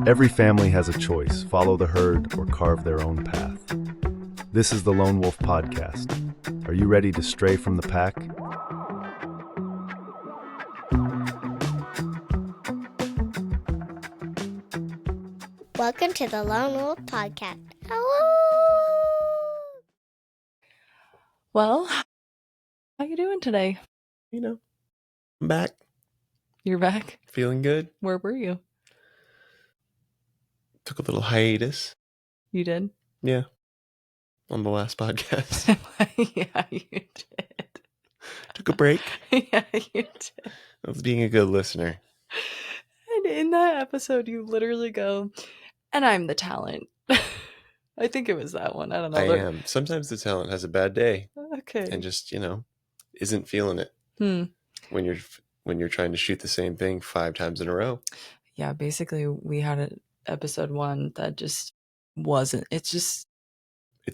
Every family has a choice, follow the herd or carve their own path. This is the Lone Wolf Podcast. Are you ready to stray from the pack? Welcome to the Lone Wolf Podcast. Hello! Well, how you doing today? I'm back. You're back? Feeling good. Where were you? Took a little hiatus. You did? Yeah. On the last podcast. Yeah, you did. Took a break. Yeah, you did. I was being a good listener. And in that episode, you literally go, and I'm the talent. I think it was that one. I don't know. I am. Sometimes the talent has a bad day Okay. and just, isn't feeling it when you're trying to shoot the same thing 5 times in a row. Yeah, basically, we had an episode 1 that just wasn't. It's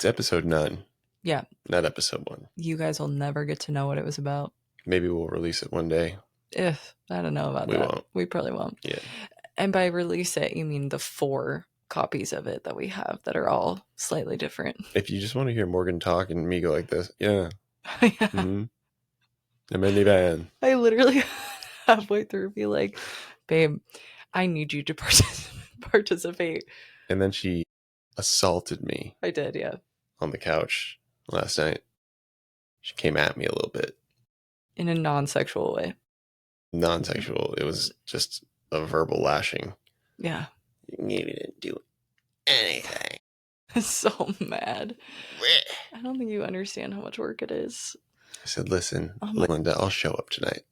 episode none. Yeah. Not episode 1. You guys will never get to know what it was about. Maybe we'll release it one day. I don't know about that. Won't. We probably won't. Yeah. And by release it, you mean the 4 copies of it that we have that are all slightly different. If you just want to hear Morgan talk and me go like this, yeah. Yeah. Mm-hmm. I'm in the band. I literally halfway through be like, babe, I need you to participate. And then she assaulted me. I did, yeah. On the couch last night. She came at me a little bit. In a non-sexual way. Non-sexual. It was just a verbal lashing. Yeah. You didn't do anything. I'm so mad. I don't think you understand how much work it is. I said, listen, Linda, I'll show up tonight.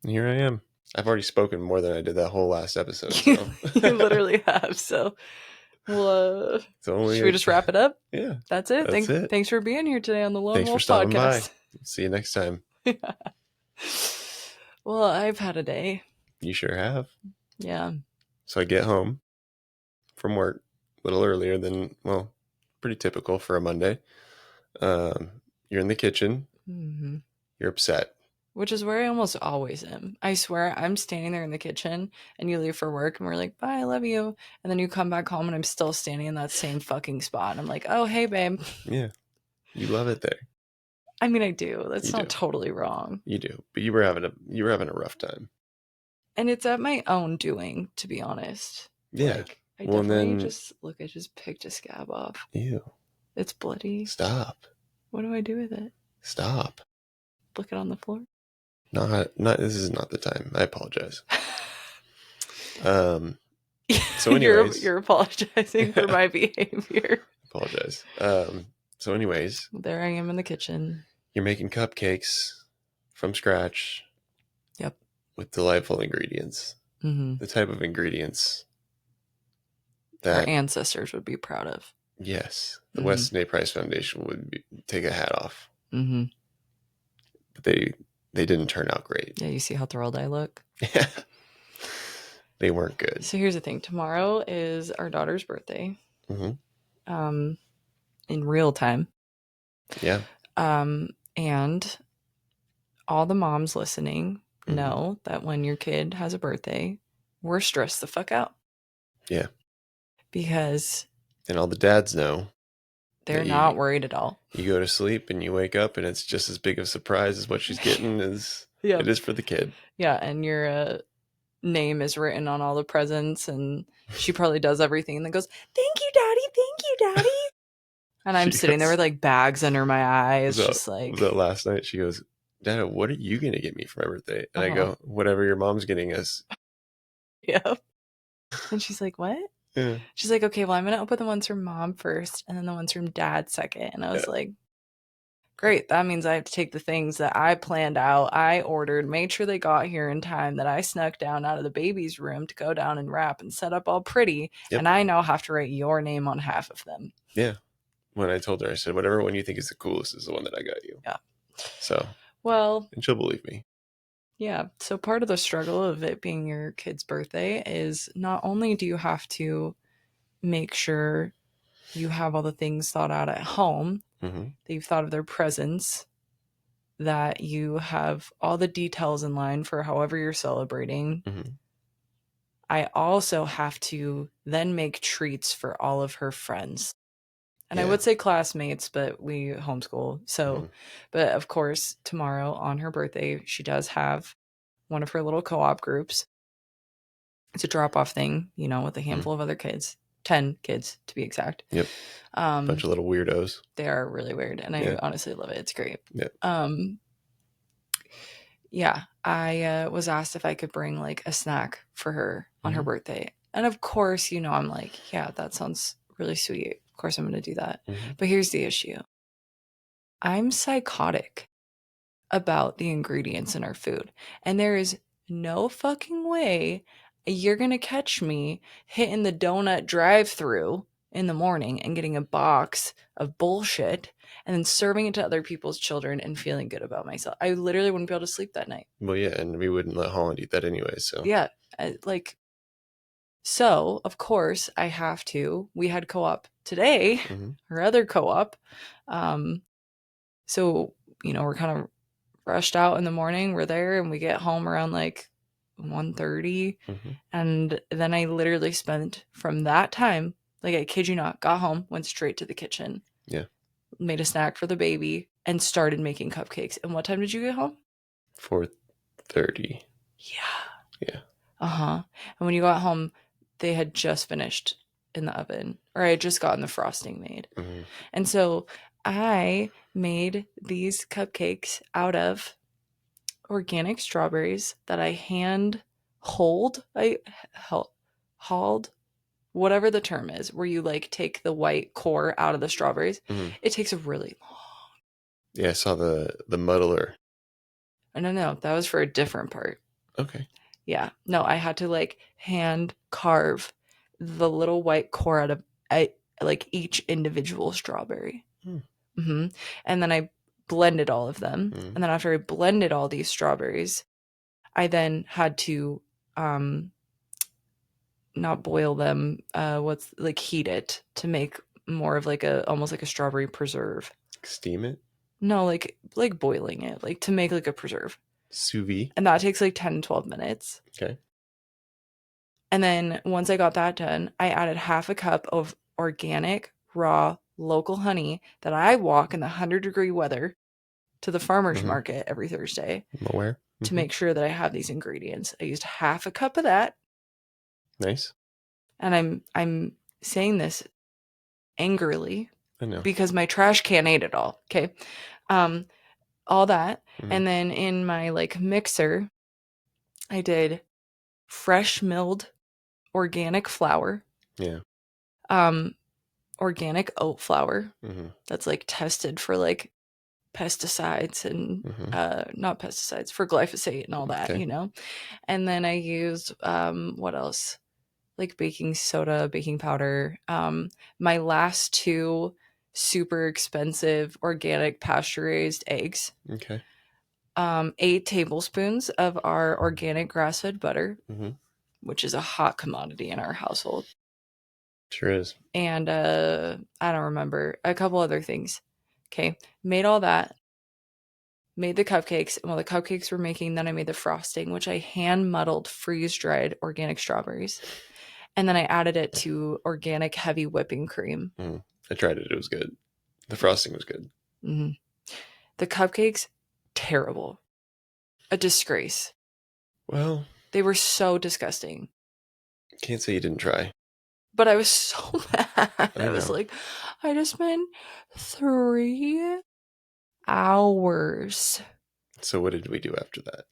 And here I am. I've already spoken more than I did that whole last episode. So. You literally have. So, well, should we just wrap it up? Yeah. That's it. Thanks for being here today on the Lone Wolf Podcast. By. See you next time. Yeah. Well, I've had a day. You sure have. Yeah. So I get home from work a little earlier than, pretty typical for a Monday. You're in the kitchen. Mm-hmm. You're upset. Which is where I almost always am. I swear, I'm standing there in the kitchen and you leave for work and we're like, bye, I love you. And then you come back home and I'm still standing in that same fucking spot. And I'm like, oh, hey, babe. Yeah. You love it there. I mean, I do. That's not totally wrong. You do. But you were having a rough time. And it's at my own doing, to be honest. Yeah. Like, I definitely I just picked a scab off. Ew. It's bloody. Stop. What do I do with it? Stop. Flick it on the floor? Not this is not the time. I apologize. So anyways. You're apologizing for my behavior. Apologize. So anyways. There I am in the kitchen. You're making cupcakes from scratch. Yep. With delightful ingredients. Mm-hmm. The type of ingredients that our ancestors would be proud of. Yes. The Weston A. Price Foundation would take a hat off. Mm-hmm. But they didn't turn out great. Yeah, you see how thrilled I look? Yeah. They weren't good. So here's the thing. Tomorrow is our daughter's birthday. Mm-hmm. In real time. Yeah. And all the moms listening know that when your kid has a birthday, we're stressed the fuck out. Yeah. Because... And all the dads know. They're not worried at all. You go to sleep and you wake up and it's just as big of a surprise as what she's getting as it is for the kid. Yeah, and your name is written on all the presents and she probably does everything and then goes, thank you, Daddy. And I'm sitting there with like bags under my eyes. Was that last night? She goes, Dad, what are you going to get me for my birthday? And I go, whatever your mom's getting us. Yeah. And she's like, what? Yeah. She's like, okay, well, I'm going to open the ones from Mom first and then the ones from Dad second. And I was like, great. That means I have to take the things that I planned out, I ordered, made sure they got here in time, that I snuck down out of the baby's room to go down and wrap and set up all pretty. Yep. And I now have to write your name on half of them. Yeah. When I told her, I said, whatever one you think is the coolest is the one that I got you. Yeah. So. Well. And she'll believe me. Yeah. So part of the struggle of it being your kid's birthday is not only do you have to make sure you have all the things thought out at home, that you've thought of their presents, that you have all the details in line for however you're celebrating. I also have to then make treats for all of her friends. And I Yeah. would say classmates, but we homeschool. So, Mhm. but of course, tomorrow on her birthday, she does have one of her little co-op groups. It's a drop-off thing, you know, with a handful of other kids, 10 kids to be exact. Yep. Bunch of little weirdos. They are really weird, and I Yeah. honestly love it. It's great. Yeah. Yeah, I was asked if I could bring like a snack for her on her Mhm. birthday. And of course, you know, I'm like, yeah, that sounds really sweet. Of course, I'm going to do that. Mhm. But here's the issue. I'm psychotic about the ingredients in our food. And there is no fucking way you're going to catch me hitting the donut drive-through in the morning and getting a box of bullshit and then serving it to other people's children and feeling good about myself. I literally wouldn't be able to sleep that night. Well, yeah, and we wouldn't let Holland eat that anyway, so. Yeah, so of course I have to. We had co-op today, Mhm. or other co-op. So, you know, we're kind of rushed out in the morning. We're there and we get home around like 1:30. Mhm. And then I literally spent from that time, like I kid you not, got home, went straight to the kitchen, Yeah. made a snack for the baby, and started making cupcakes. And what time did you get home? 4:30. Yeah. Yeah. Uh-huh. And when you got home, they had just finished in the oven, or I had just gotten the frosting made. Mhm. And so I made these cupcakes out of organic strawberries that I hand hauled, whatever the term is, where you like take the white core out of the strawberries. Mhm. It takes a really long. Yeah, I saw the muddler. No, that was for a different part. Okay. Yeah, no, I had to like hand carve the little white core out of like each individual strawberry. Hmm. And then I blended all of them. Mhm. And then after I blended all these strawberries, I then had to not boil them, what's like heat it to make more of like a almost like a strawberry preserve. Steam it? No, like boiling it, like to make like a preserve. Sous vide? And that takes like 10 12 minutes. Okay. And then once I got that done, I added half a cup of organic, raw, local honey that I walk in the 100-degree weather to the farmer's Mhm. market every Thursday I'm aware. to Mhm. make sure that I have these ingredients. I used half a cup of that, Nice. and I'm saying this angrily I know. because my trash can ate it all. Okay. All that. Mhm. And then in my like mixer, I did fresh milled organic flour, Yeah. organic oat flour Mhm. that's like tested for like pesticides and Mhm. not pesticides, for glyphosate and all that, Okay. you know. And then I used what else? Like baking soda, baking powder. My last two super expensive organic pasture raised eggs. Okay. 8 tablespoons of our organic grass-fed butter, Mhm. which is a hot commodity in our household. Sure is. And I don't remember, a couple other things. Okay. Made all that. Made the cupcakes. And while the cupcakes were making, then I made the frosting, which I hand muddled freeze-dried organic strawberries. And then I added it to organic heavy whipping cream. Mhm. I tried it. It was good. The frosting was good. Mm-hmm. The cupcakes, terrible. A disgrace. Well, They were so disgusting. can't say you didn't try. But I was so mad. I was know. like, I just spent 3 hours. So what did we do after that?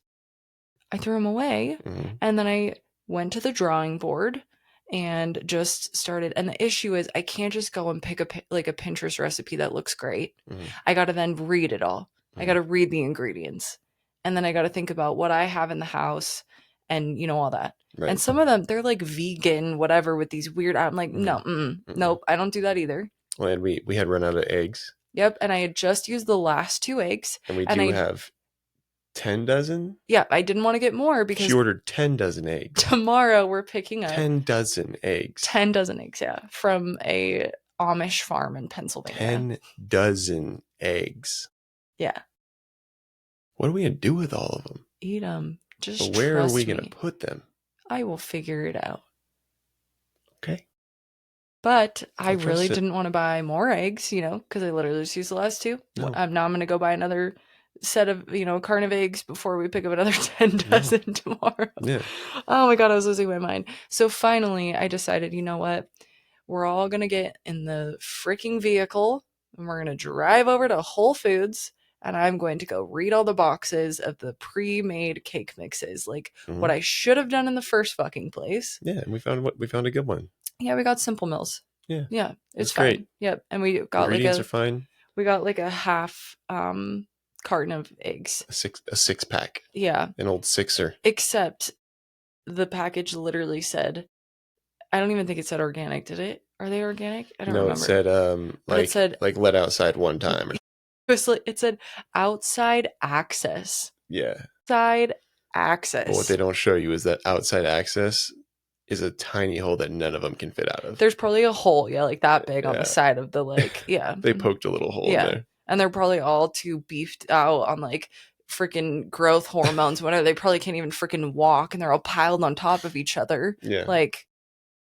I threw them away. Mhm. And then I went to the drawing board and just started. And the issue is I can't just go and pick a Pinterest recipe that looks great. Mhm. I got to then read it all. I got to read the ingredients. And then I got to think about what I have in the house and, you know, all that. Right. And some of them, they're like vegan, whatever, with these weird, I'm like, no, nope, I don't do that either. Well, and we had run out of eggs. Yep. And I had just used the last 2 eggs. And we And do I- have 10 dozen? Yeah, I didn't want to get more because She ordered 10 dozen eggs. tomorrow we're picking up 10 dozen eggs. 10 dozen eggs, yeah, from a Amish farm in Pennsylvania. 10 dozen eggs. Yeah. What are we going to do with all of them? Eat them. Just But where are trust we going me. to put them? I will figure it out. Okay. But I I'll really trust it. didn't want to buy more eggs, because I literally just used the last 2. No. Now I'm going to go buy another set of, carton of eggs before we pick up another 10 dozen tomorrow. Yeah. Oh my God, I was losing my mind. So finally, I decided, you know what? We're all going to get in the freaking vehicle and we're going to drive over to Whole Foods and I'm going to go read all the boxes of the pre-made cake mixes, like what I should have done in the first fucking place. Yeah, and we found a good one. Yeah, we got Simple Mills. Yeah. Yeah, it's That's great. fine. Yep. And we got Ingredients are fine. we got like a half carton of eggs. A six pack. Yeah. An old sixer. Except the package literally said, I don't even think it said organic, did it? Are they organic? I don't remember. No, it said it said like let outside one time. it said outside access. Yeah. Outside access. But what they don't show you is that outside access is a tiny hole that none of them can fit out of. There's probably a hole, like that big on the side of the They poked a little hole in there. And they're probably all too beefed out on like freaking growth hormones, whatever. They probably can't even freaking walk and they're all piled on top of each other. Yeah.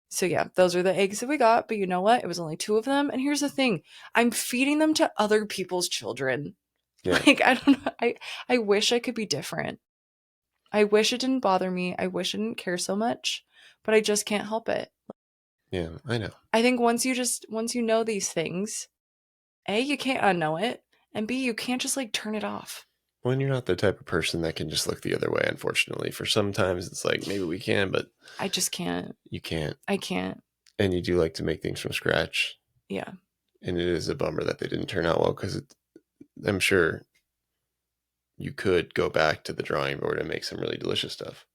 So yeah, those are the eggs that we got, but you know what? It was only 2 of them. And here's the thing. I'm feeding them to other people's children. Yeah. I don't know. I wish I could be different. I wish it didn't bother me. I wish I didn't care so much, but I just can't help it. Yeah, I know. I think once you know these things, A, you can't unknow it, and B, you can't just like turn it off. Well, you're not the type of person that can just look the other way, unfortunately. For sometimes it's like, maybe we can, but I just can't. You can't. I can't. And you do like to make things from scratch. Yeah. And it is a bummer that they didn't turn out well, because I'm sure you could go back to the drawing board and make some really delicious stuff.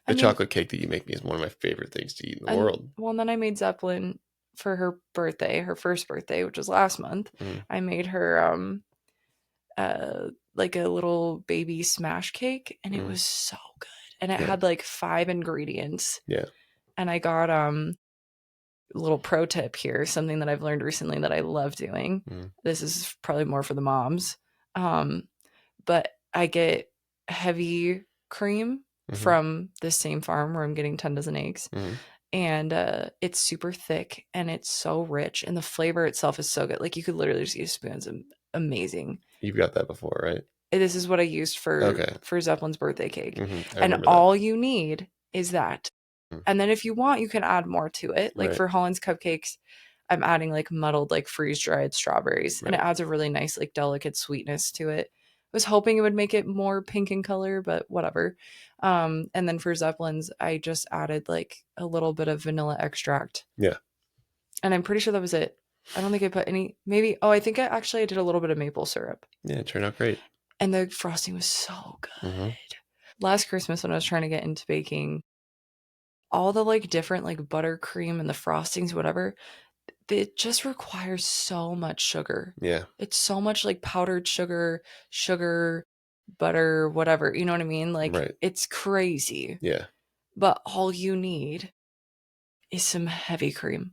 The chocolate cake that you make me is one of my favorite things to eat in the world. Well, and then I made Zeppelin for her birthday, her first birthday, which was last month. I made her like a little baby smash cake, and it was so good. And it had like 5 ingredients. Yeah. And I got a little pro tip here, something that I've learned recently that I love doing. This is probably more for the moms. But I get heavy cream from the same farm where I'm getting 10 dozen eggs. And it's super thick and it's so rich, and the flavor itself is so good. Like you could literally just use spoons. Amazing. You've got that before, right? This is what I used for Zeppelin's birthday cake. And all you need is that. And then if you want, you can add more to it. Like for Holland's cupcakes, I'm adding like muddled, like freeze-dried strawberries. And it adds a really nice, like delicate sweetness to it. I was hoping it would make it more pink in color, but whatever. And then for Zeppelin's, I just added like a little bit of vanilla extract. Yeah. And I'm pretty sure that was it. I don't think I put any, maybe, I think I did a little bit of maple syrup. Yeah, it turned out great. And the frosting was so good. Last Christmas when I was trying to get into baking, all the like different like buttercream and the frostings, whatever, it just requires so much sugar. Yeah. It's so much like powdered sugar, butter, whatever. You know what I mean? Like it's crazy. Yeah. But all you need is some heavy cream.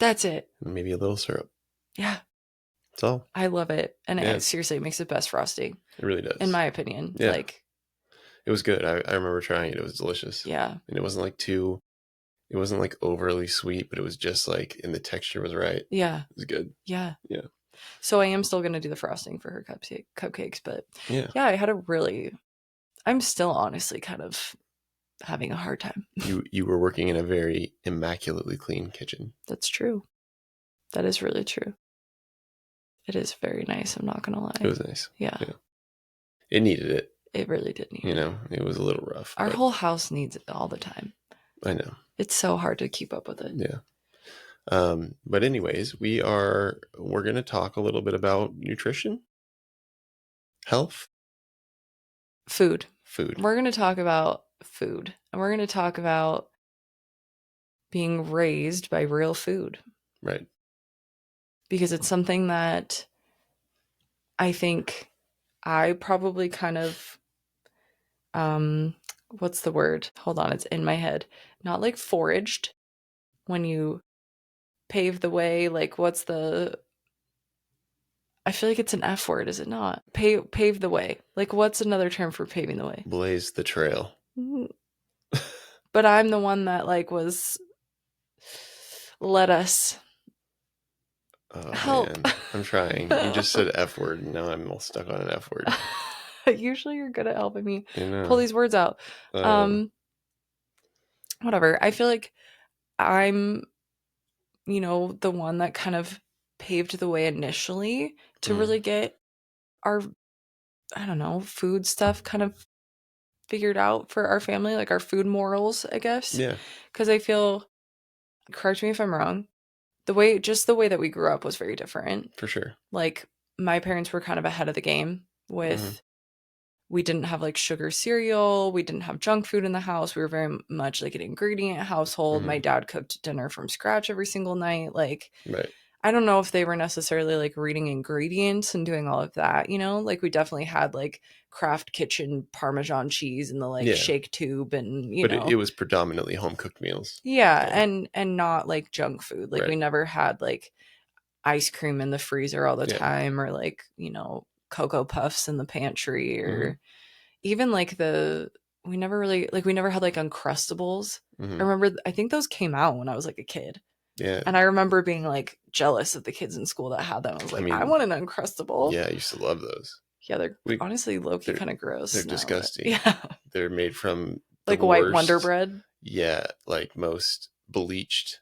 That's it. Maybe a little syrup. Yeah. That's all. I love it. And it seriously makes the best frosting. It really does. In my opinion. Yeah. Like it was good. I remember trying it. It was delicious. Yeah. And it wasn't like overly sweet, but it was just like, and the texture was right. Yeah. It was good. Yeah. Yeah. So I am still going to do the frosting for her cupcakes, but I'm still honestly kind of having a hard time. You were working in a very immaculately clean kitchen. That's true. That is really true. It is very nice. I'm not going to lie. It was nice. Yeah. It needed it. It really did need it. It was a little rough. Our whole house needs it all the time. I know. It's so hard to keep up with it. Yeah. But anyways, we're going to talk a little bit about nutrition, health, food. We're going to talk about food, and we're going to talk about being raised by real food. Right. Because it's something that I think I probably kind of, what's the word? Hold on, it's in my head. Not like foraged when you pave the way. Like I feel like it's an F word, is it not? Pave the way. Like what's another term for paving the way? Blaze the trail. But I'm the one that like was lettuce. Oh, Help. man. I'm trying. You just said F word, and now I'm all stuck on an F word. Usually you're good at helping me You know. pull these words out. Whatever. I feel like I'm, the one that kind of paved the way initially to really get our, I don't know, food stuff kind of figured out for our family, like our food morals, I guess. Yeah. Because I feel, correct me if I'm wrong, the way that we grew up was very different. For sure. Like my parents were kind of ahead of the game with, we didn't have like sugar cereal. We didn't have junk food in the house. We were very much like an ingredient household. My dad cooked dinner from scratch every single night. Like, Right. I don't know if they were necessarily like reading ingredients and doing all of that, like we definitely had like craft kitchen Parmesan cheese in the like shake tube and, But it was predominantly home cooked meals. Yeah. And not like junk food. Like we Right. never had like ice cream in the freezer all the time or like, Cocoa Puffs in the pantry or even like we never had like Uncrustables. I remember, I think those came out when I was like a kid. Yeah. And I remember being like jealous of the kids in school that had them. I was like, I want an Uncrustable. Yeah, I used to love those. Yeah, they're honestly low-key kind of gross. They're now, disgusting. Yeah. They're made from like white Wonder Bread. Yeah, like most bleached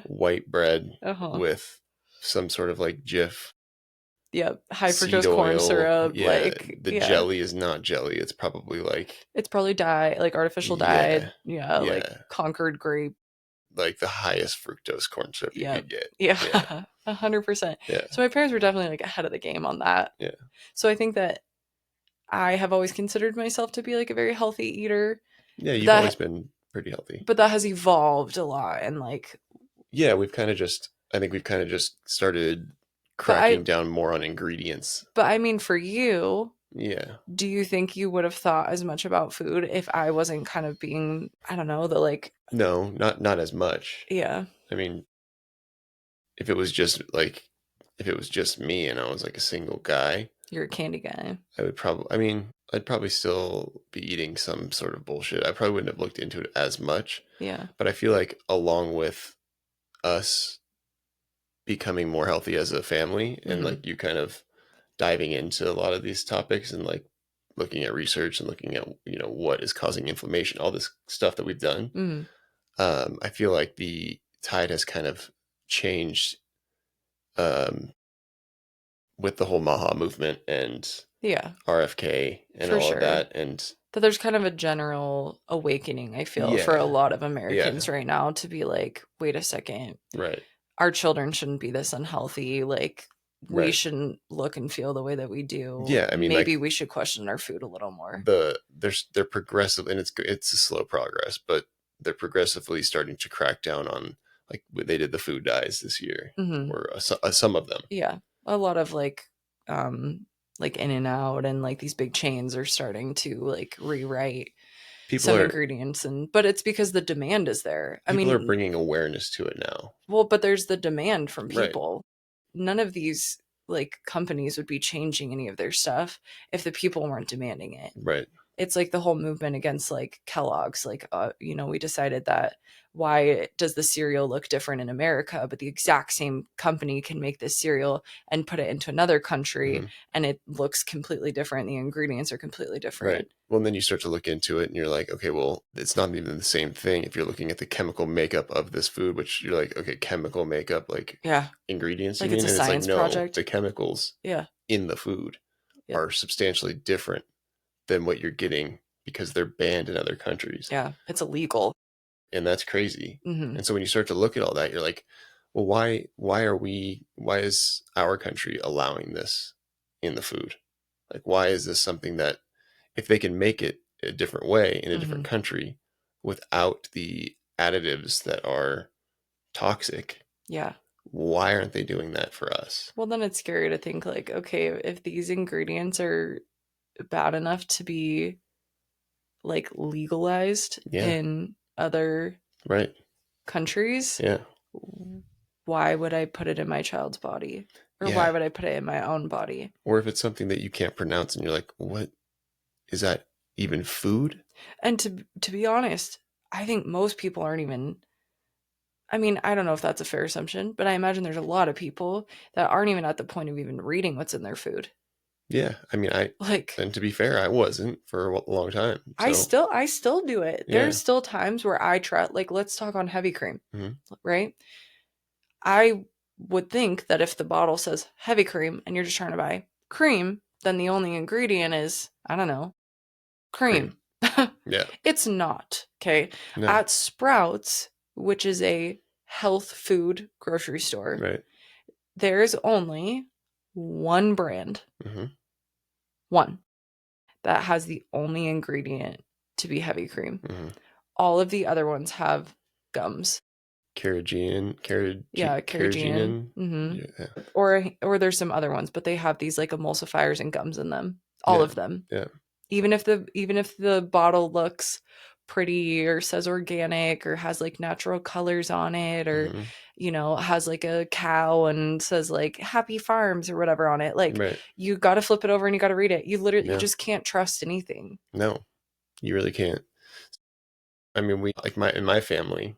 white bread with some sort of like Jif. Yep, high fructose corn syrup. Yeah, like the jelly is not jelly. It's probably like it's probably dye, like artificial dyed. Yeah, like Concord grape. Like the highest fructose corn syrup you could get. Yeah, 100%. Yeah. So my parents were definitely like ahead of the game on that. Yeah. So I think that I have always considered myself to be like a very healthy eater. Yeah, you've always been pretty healthy. But that has evolved a lot and like. Yeah, I think we've kind of just started cracking down more on ingredients. But I mean, for you. Yeah. Do you think you would have thought as much about food if I wasn't kind of being, I don't know, the like. No, not as much. Yeah. I mean, if it was just me and I was like a single guy. You're a candy guy. I'd probably still be eating some sort of bullshit. I probably wouldn't have looked into it as much. Yeah. But I feel like along with us becoming more healthy as a family and like you kind of diving into a lot of these topics and like looking at research and looking at, what is causing inflammation, all this stuff that we've done. I feel like the tide has kind of changed with the whole Maha movement and RFK and all of that. And that there's kind of a general awakening, I feel, for a lot of Americans right now to be like, wait a second. Right. Our children shouldn't be this unhealthy. Like, we shouldn't look and feel the way that we do. Yeah, I mean, maybe we should question our food a little more. They're progressive, and it's a slow progress, but they're progressively starting to crack down on like they did the food dyes this year, or some of them. Yeah, a lot of like In-N-Out and like these big chains are starting to like rewrite ingredients, but it's because the demand is there. People are bringing awareness to it now. Well, but there's the demand from people. Right. None of these like companies would be changing any of their stuff if the people weren't demanding it. Right. It's like the whole movement against like Kellogg's. Like, we decided that why does the cereal look different in America, but the exact same company can make this cereal and put it into another country and it looks completely different. The ingredients are completely different. Right. Well, and then you start to look into it and you're like, okay, well, it's not even the same thing. If you're looking at the chemical makeup of this food, which you're like, okay, chemical makeup, like ingredients. Like it's a science project. The chemicals in the food are substantially different than what you're getting because they're banned in other countries. Yeah, it's illegal. And that's crazy. And so when you start to look at all that, you're like, well, why is our country allowing this in the food? Like, why is this something that if they can make it a different way in a different country without the additives that are toxic? Yeah. Why aren't they doing that for us? Well, then it's scary to think like, okay, if these ingredients are bad enough to be like legalized in other countries, why would I put it in my child's body? Or why would I put it in my own body? Or if it's something that you can't pronounce and you're like, what is that even food? And to be honest, I think most people aren't even, I mean, I don't know if that's a fair assumption, but I imagine there's a lot of people that aren't even at the point of even reading what's in their food. Yeah. I mean, and to be fair, I wasn't for a long time. So. I still do it. Yeah. There's still times where I try, like, let's talk on heavy cream, right? I would think that if the bottle says heavy cream and you're just trying to buy cream, then the only ingredient is, I don't know, cream. Yeah. It's not. Okay. No. At Sprouts, which is a health food grocery store, Right. there's only one brand, one, that has the only ingredient to be heavy cream. All of the other ones have gums. Carrageenan. Yeah. Or there's some other ones, but they have these like emulsifiers and gums in them. All of them. Yeah. Even if the bottle looks pretty or says organic or has like natural colors on it, or has like a cow and says like Happy Farms or whatever on it, like you got to flip it over and you got to read it. You literally you just can't trust anything. No, you really can't. I mean, in my family,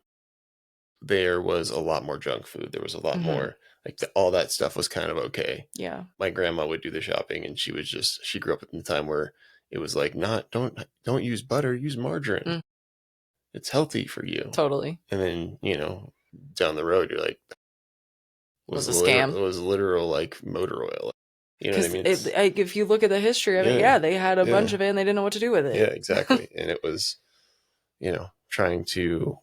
there was a lot more junk food. There was a lot more, like all that stuff was kind of okay. Yeah. My grandma would do the shopping, and she grew up in the time where it was like, don't use butter, use margarine. It's healthy for you. Totally. And then, down the road, you're like, was a scam. It was literal like motor oil. You know what I mean? If you look at the history of it, they had a bunch of it and they didn't know what to do with it. Yeah, exactly. And it was, trying to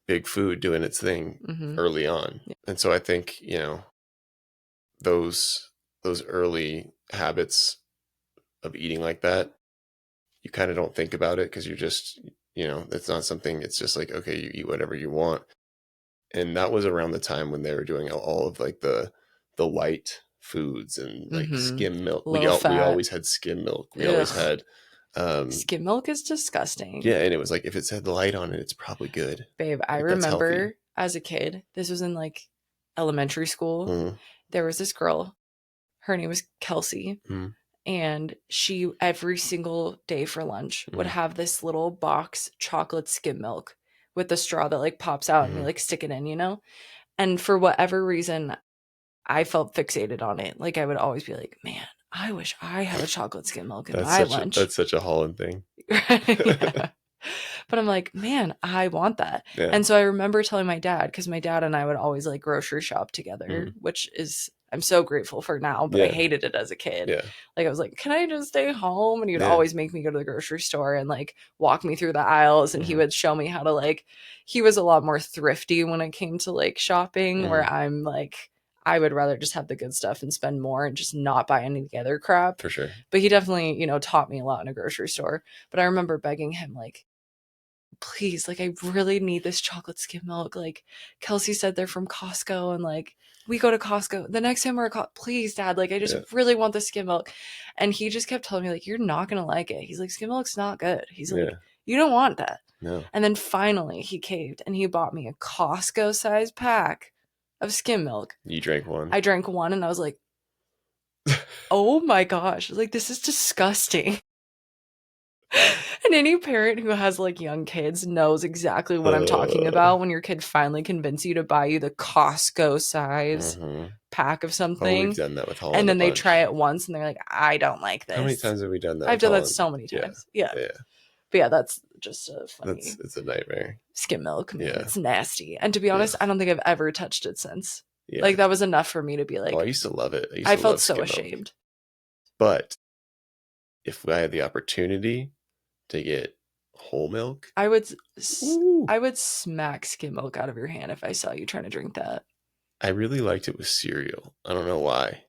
big food doing its thing early on. Yeah. And so I think, those early habits of eating like that, you kind of don't think about it because you're just, it's not something, it's just like, okay, you eat whatever you want. And that was around the time when they were doing all of like the light foods and like skim milk. We always had skim milk. We always had skim milk is disgusting. Yeah, and it was like if it said the light on it, it's probably good. Babe, I remember as a kid, this was in like elementary school. There was this girl, her name was Kelsey, and she every single day for lunch would have this little box chocolate skim milk with the straw that like pops out and you like stick it in, and for whatever reason I felt fixated on it. Like I would always be like, man, I wish I had a chocolate skim milk in my lunch. That's such a Holland thing. Yeah. But I'm like, man, I want that. Yeah. And so I remember telling my dad, because my dad and I would always like grocery shop together, which is I'm so grateful for now, but I hated it as a kid. Yeah. Like I was like, can I just stay home? And he would always make me go to the grocery store and like walk me through the aisles, and he would show me how to like, he was a lot more thrifty when it came to like shopping, where I'm like, I would rather just have the good stuff and spend more and just not buy any of the other crap. For sure. But he definitely, taught me a lot in a grocery store. But I remember begging him like, please, like I really need this chocolate skim milk. Like Kelsey said they're from Costco, and like we go to Costco the next time we're at please Dad, like I just really want the skim milk. And he just kept telling me like, you're not gonna like it. He's like, skim milk's not good. He's like, you don't want that. No. And then finally he caved and he bought me a Costco size pack of skim milk. You drank one. I drank one and I was like, oh my gosh, like this is disgusting. And any parent who has like young kids knows exactly what I'm talking about when your kid finally convinces you to buy you the Costco size pack of something. Oh, we've done that with Holland. And then they try it once and they're like, I don't like this. How many times have we done that? I've done that so many times. Yeah. But yeah, that's just a funny. It's a nightmare. Skim milk. Man, it's nasty. And to be honest, I don't think I've ever touched it since. Yeah. Like that was enough for me to be like, I used to love it. I felt so ashamed. But if I had the opportunity to get whole milk, I would smack skim milk out of your hand if I saw you trying to drink that. I really liked it with cereal. I don't know why.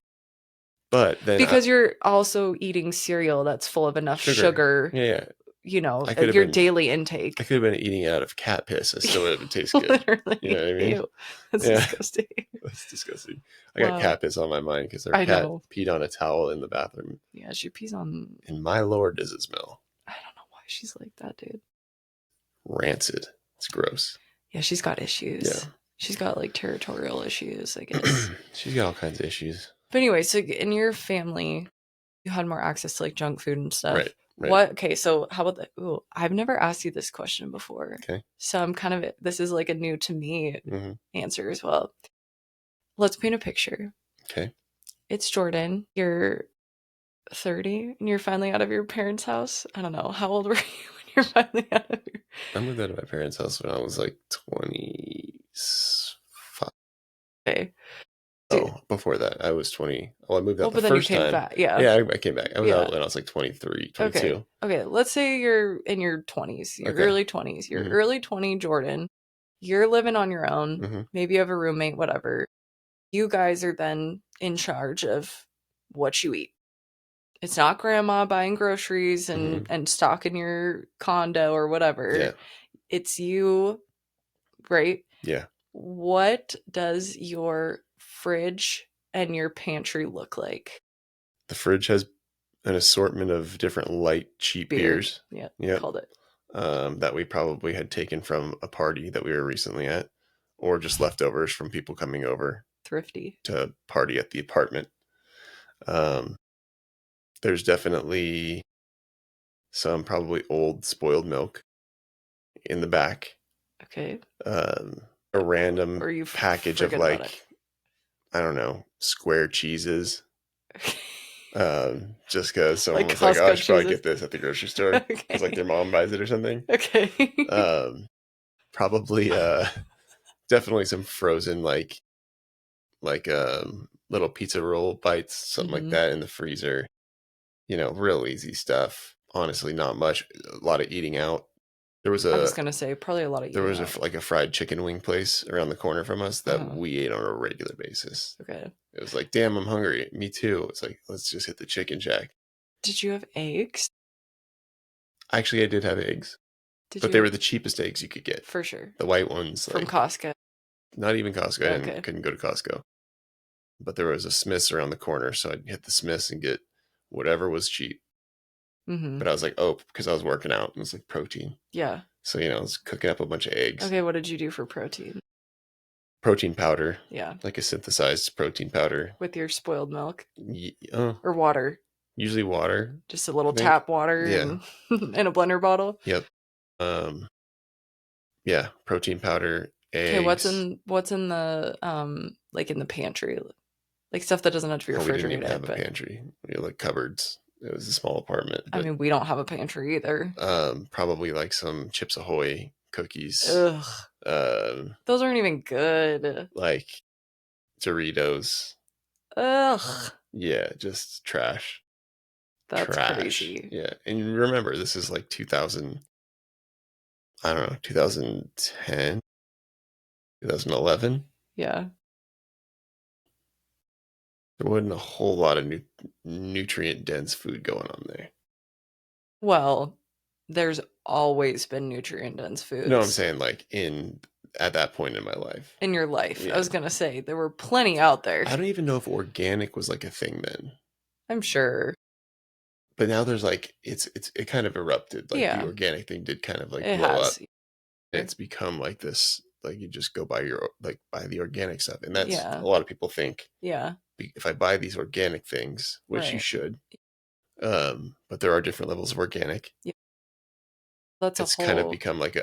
But then because you're also eating cereal that's full of enough sugar. Yeah. Your daily intake. I could have been eating it out of cat piss and still would taste good. Literally. You know what I mean? Ew. That's disgusting. That's disgusting. I got cat piss on my mind because our cat peed on a towel in the bathroom. Yeah, she pees on. And my lord, does it smell. I don't know why she's like that, dude. Rancid. It's gross. Yeah, she's got issues. Yeah. She's got like territorial issues, I guess. She's got all kinds of issues. But anyway, so in your family, you had more access to like junk food and stuff. Right. What? Okay, so how about that? Ooh, I've never asked you this question before. Okay. So I'm kind of, this is like a new to me answer as well. Let's paint a picture. Okay. It's Jordan. You're 30 and you're finally out of your parents' house. I don't know. How old were you when you're finally out of your... I moved out of my parents' house when I was like 25. Okay. Oh, before that, I was 20. Oh, I moved out but the then you first came time. back. Yeah. Yeah, I came back. I was out when I was like 23, 22. Okay. Let's say you're in your 20s, your Okay. early 20s. You're early 20 Jordan. You're living on your own. Maybe you have a roommate, whatever. You guys are then in charge of what you eat. It's not grandma buying groceries and stocking your condo or whatever. Yeah. It's you, right? Yeah. What does your fridge and your pantry look like? The fridge has an assortment of different light, cheap beers. Yeah, Yep. called it. That we probably had taken from a party that we were recently at, or just leftovers from people coming over. Thrifty. To party at the apartment. There's definitely some probably old spoiled milk in the back. Okay. A random package of like, I don't know, square cheeses. Just because someone was like, oh, I should probably get this at the grocery store. Because like their mom buys it or something. Okay. Probably definitely some frozen like little pizza roll bites, something like that in the freezer. You know, real easy stuff. Honestly, not much. A lot of eating out. There was I was gonna say probably a lot of eating out. There was like a fried chicken wing place around the corner from us that we ate on a regular basis. Okay. It was like, damn, I'm hungry. Me too. It's like, let's just hit the Chicken Shack. Did you have eggs? Actually, I did have eggs. But they were the cheapest eggs you could get. For sure. The white ones. From Costco. Not even Costco. I couldn't go to Costco. But there was a Smith's around the corner, so I'd hit the Smith's and get whatever was cheap. But I was like, oh, because I was working out. It was like protein. Yeah. So, you know, I was cooking up a bunch of eggs. Okay, what did you do for protein? Protein powder. Yeah. Like a synthesized protein powder. With your spoiled milk? Or water? Usually water. Just a little tap water in a blender bottle? Yep. Yeah, protein powder, eggs. Okay, what's in the like in the pantry? Like stuff that doesn't have to be refrigerated. We didn't even have a pantry. We had like cupboards. It was a small apartment. I mean, we don't have a pantry either. Probably like some Chips Ahoy cookies. Ugh. Those aren't even good. Like Doritos. Ugh. Yeah, just trash. That's crazy. Yeah, and remember, this is like 2000. I don't know, 2010, 2011. Yeah. There wasn't a whole lot of nutrient dense food going on there. Well, there's always been nutrient dense foods. No, I'm saying like at that point in my life. In your life. Yeah. I was going to say there were plenty out there. I don't even know if organic was like a thing then. I'm sure. But now there's like it kind of erupted. Like the organic thing did kind of like blow up. It's become like this, like you just go buy buy the organic stuff. And that's a lot of people think. Yeah. If I buy these organic things, which you should, but there are different levels of organic. Yeah. It's kind of become like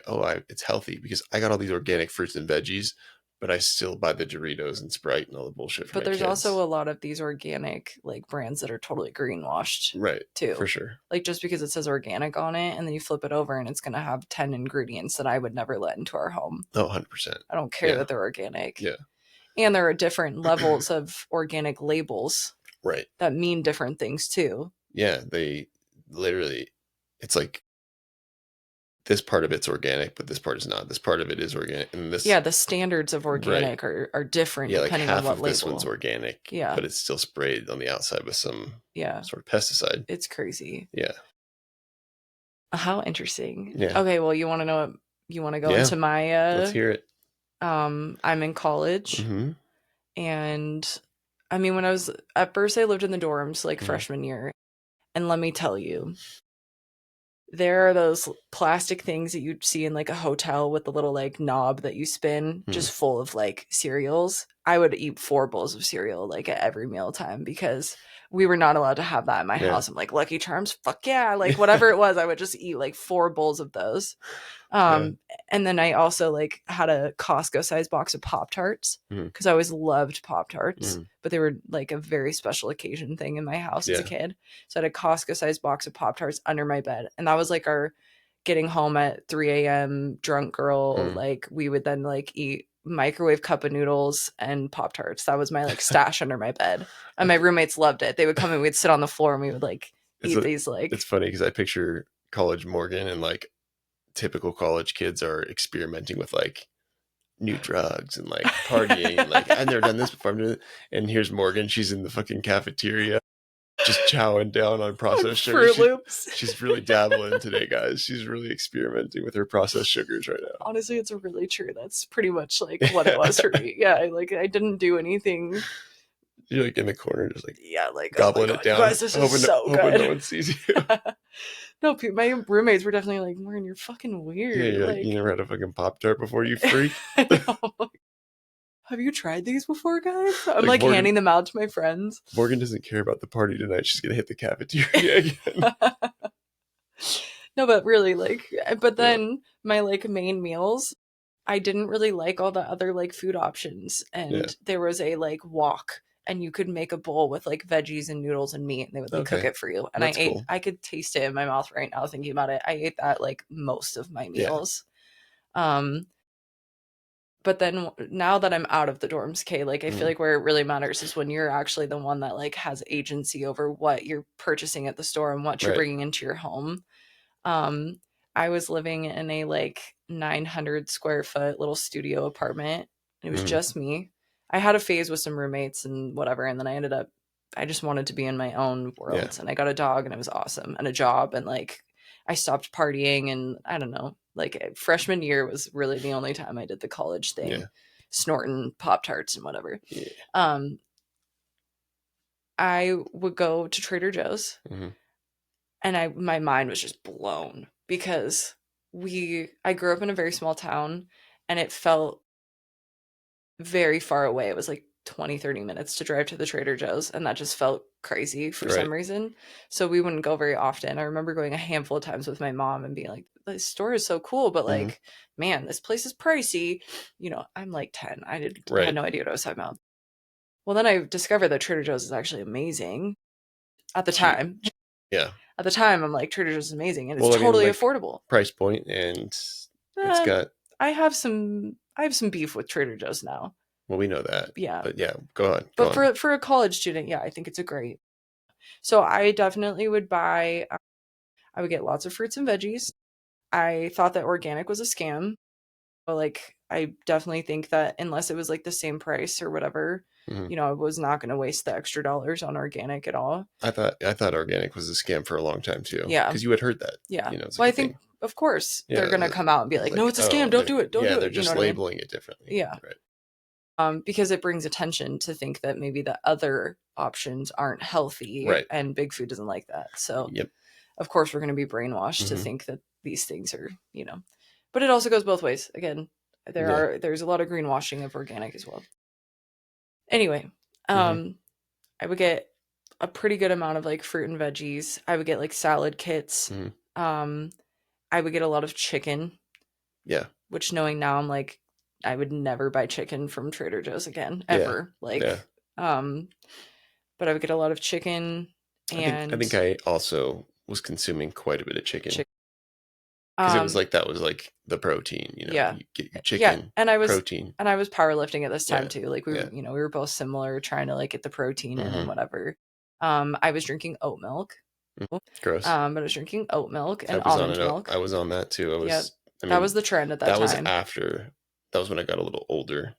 it's healthy because I got all these organic fruits and veggies, but I still buy the Doritos and Sprite and all the bullshit. But there's also a lot of these organic like brands that are totally greenwashed, right? Too, for sure. Like just because it says organic on it, and then you flip it over and it's going to have 10 ingredients that I would never let into our home. Oh, 100%. I don't care that they're organic. Yeah. And there are different levels of organic labels, right? That mean different things too. Yeah, they literally, it's like this part of it's organic, but this part is not. This part of it is organic, and this. Yeah, the standards of organic are different depending on what label. This one's organic. Yeah, but it's still sprayed on the outside with some sort of pesticide. It's crazy. Yeah. How interesting. Yeah. Okay, well, you want to know what you want to go into my. Let's hear it. I'm in college, and I mean, when I was at first, I lived in the dorms like freshman year, and let me tell you. There are those plastic things that you'd see in like a hotel with the little like knob that you spin, just full of like cereals. I would eat 4 bowls of cereal like at every meal time because we were not allowed to have that in my house. I'm like, Lucky Charms, fuck yeah. Like whatever it was, I would just eat like 4 bowls of those. And then I also like had a Costco sized box of Pop-Tarts because I always loved Pop-Tarts, but they were like a very special occasion thing in my house as a kid. So I had a Costco sized box of Pop-Tarts under my bed. And that was like our getting home at 3 a.m. drunk girl. Like we would then like eat microwave cup of noodles and Pop-Tarts. That was my like stash under my bed. And my roommates loved it. They would come and we'd sit on the floor and we would like eat these like. It's funny because I picture college Morgan and like typical college kids are experimenting with like new drugs and like partying and like I've never done this before. And here's Morgan. She's in the fucking cafeteria just chowing down on processed sugar. She's really dabbling today, guys. She's really experimenting with her processed sugars right now. Honestly, it's really true. That's pretty much like what it was for me. Yeah, like I didn't do anything. You're like in the corner, just like like gobbling it down. Guys, this is so good. Hoping no one sees you. No, my roommates were definitely like, Morgan, you're fucking weird. Yeah, you're like, you never had a fucking Pop-Tart before, you freak? Have you tried these before, guys? I'm like Morgan, handing them out to my friends. Morgan doesn't care about the party tonight. She's going to hit the cafeteria again. No, but really, like, but then my like main meals, I didn't really like all the other like food options. And there was a like wok. And you could make a bowl with like veggies and noodles and meat, and they would like cook it for you. And that's cool. I could taste it in my mouth right now thinking about it. I ate that like most of my meals. But then now that I'm out of the dorms, Kay, like I feel like where it really matters is when you're actually the one that like has agency over what you're purchasing at the store and what you're bringing into your home. I was living in a like 900 square foot little studio apartment. It was just me. I had a phase with some roommates and whatever. And then I just wanted to be in my own world. And I got a dog and it was awesome, and a job. And like, I stopped partying, and I don't know, like freshman year was really the only time I did the college thing, snorting Pop-Tarts and whatever. I would go to Trader Joe's and my mind was just blown because I grew up in a very small town and it felt very far away. It was like 20-30 minutes to drive to the Trader Joe's, and that just felt crazy for some reason. So we wouldn't go very often. I remember going a handful of times with my mom and being like, this store is so cool, but like, man, this place is pricey. You know, I'm like 10. I had no idea what I was talking about. Well, then I discovered that Trader Joe's is actually amazing at the time. Yeah. At the time, I'm like, Trader Joe's is amazing, and it's totally affordable. Price point, and it's got... I have some beef with Trader Joe's now. Well, we know that. Yeah. But yeah, go on. But for a college student, I think it's a great. So I definitely would buy, I would get lots of fruits and veggies. I thought that organic was a scam. But like, I definitely think that unless it was like the same price or whatever, you know, I was not going to waste the extra dollars on organic at all. I thought organic was a scam for a long time too. Yeah. Because you had heard that. Yeah. You know, well, I think, of course, they're going to come out and be like, no, it's a scam. Don't do it. Don't do it. They're just labeling it differently. Yeah. Right. Because it brings attention to think that maybe the other options aren't healthy, and big food doesn't like that. So, of course, we're going to be brainwashed to think that these things are, you know, but it also goes both ways. Again, there's a lot of greenwashing of organic as well. Anyway, I would get a pretty good amount of like fruit and veggies. I would get like salad kits. I would get a lot of chicken. Yeah. Which, knowing now, I'm like, I would never buy chicken from Trader Joe's again, ever. But I would get a lot of chicken, and I think I also was consuming quite a bit of chicken. Because it was like, that was like the protein, you know, you get your chicken, and I was protein. And I was powerlifting at this time too. Like we were, you know, we were both similar, trying to like get the protein in and whatever. I was drinking oat milk. Gross. But I was drinking oat milk and almond milk. I was on that too. I mean, that was the trend at that time. That was when I got a little older.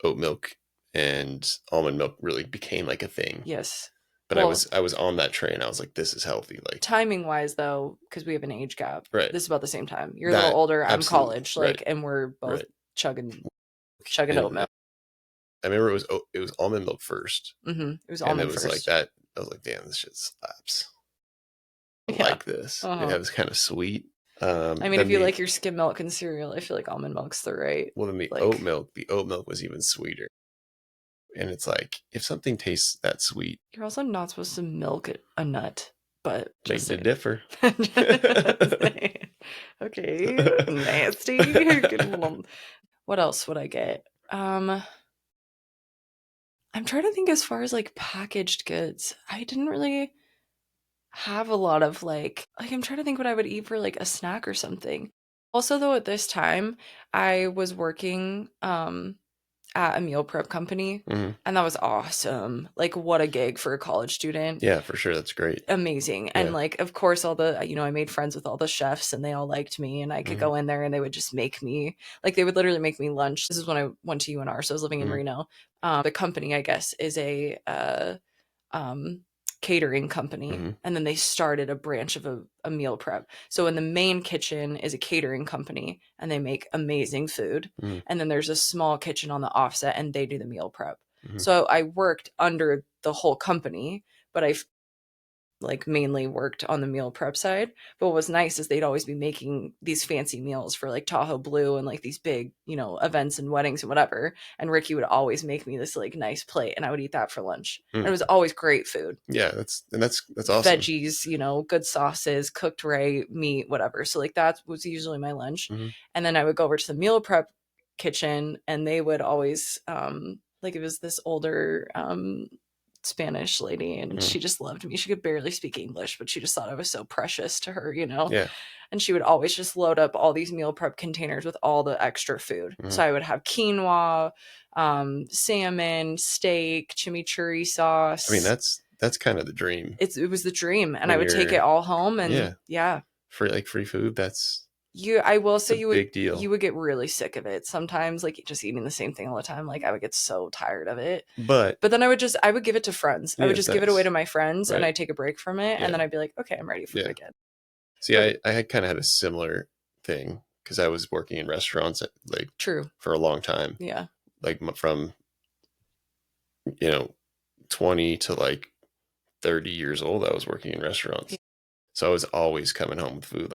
Oat milk and almond milk really became like a thing. Yes. But I was on that train. I was like, this is healthy. Like, timing wise though, because we have an age gap. Right. This is about the same time. You're a little older. I'm college. Like, and we're both chugging oat milk. I remember it was almond milk first. It was almond first. And it was like that. I was like, damn, this shit slaps. I like this. It was kind of sweet. I mean, if you like your skim milk and cereal, I feel like almond milk's the right. Well, then the oat milk was even sweeter. And it's like, if something tastes that sweet, you're also not supposed to milk a nut, but just beg to differ. Okay, nasty. What else would I get? I'm trying to think as far as like packaged goods. I didn't really have a lot of like I'm trying to think what I would eat for like a snack or something. Also, though, at this time, I was working at a meal prep company, Mm-hmm. and that was awesome. Like, what a gig for a college student. Yeah, for sure. That's great. Amazing. And like, of course, all the, I made friends with all the chefs and they all liked me, and I could go in there and they would just make me, like, they would literally make me lunch. This is when I went to UNR. So I was living in Reno. The company, I guess, is a catering company, and then they started a branch of a meal prep. So in the main kitchen is a catering company, and they make amazing food, and then there's a small kitchen on the offset, and they do the meal prep. So I worked under the whole company, but I like mainly worked on the meal prep side. But what was nice is they'd always be making these fancy meals for like Tahoe Blue and like these big, events and weddings and whatever. And Ricky would always make me this like nice plate, and I would eat that for lunch. And it was always great food. Yeah, that's awesome. Veggies, good sauces, cooked right, meat, whatever. So like that was usually my lunch. And then I would go over to the meal prep kitchen, and they would always like it was this older Spanish lady, and she just loved me. She could barely speak English, but she just thought I was so precious to her, Yeah. And she would always just load up all these meal prep containers with all the extra food. So I would have quinoa, salmon, steak, chimichurri sauce. I mean, that's kind of the dream. It was the dream, and I would take it all home, and yeah. For like free food, I will say big deal. You would get really sick of it sometimes, like just eating the same thing all the time. Like I would get so tired of it. But then I would give it to friends. I would just give it away to my friends, and I'd take a break from it, and then I'd be like, okay, I'm ready for it again. See, I had kind of had a similar thing because I was working in restaurants for a long time. Yeah. Like from 20 to like 30 years old, I was working in restaurants. Yeah. So I was always coming home with food.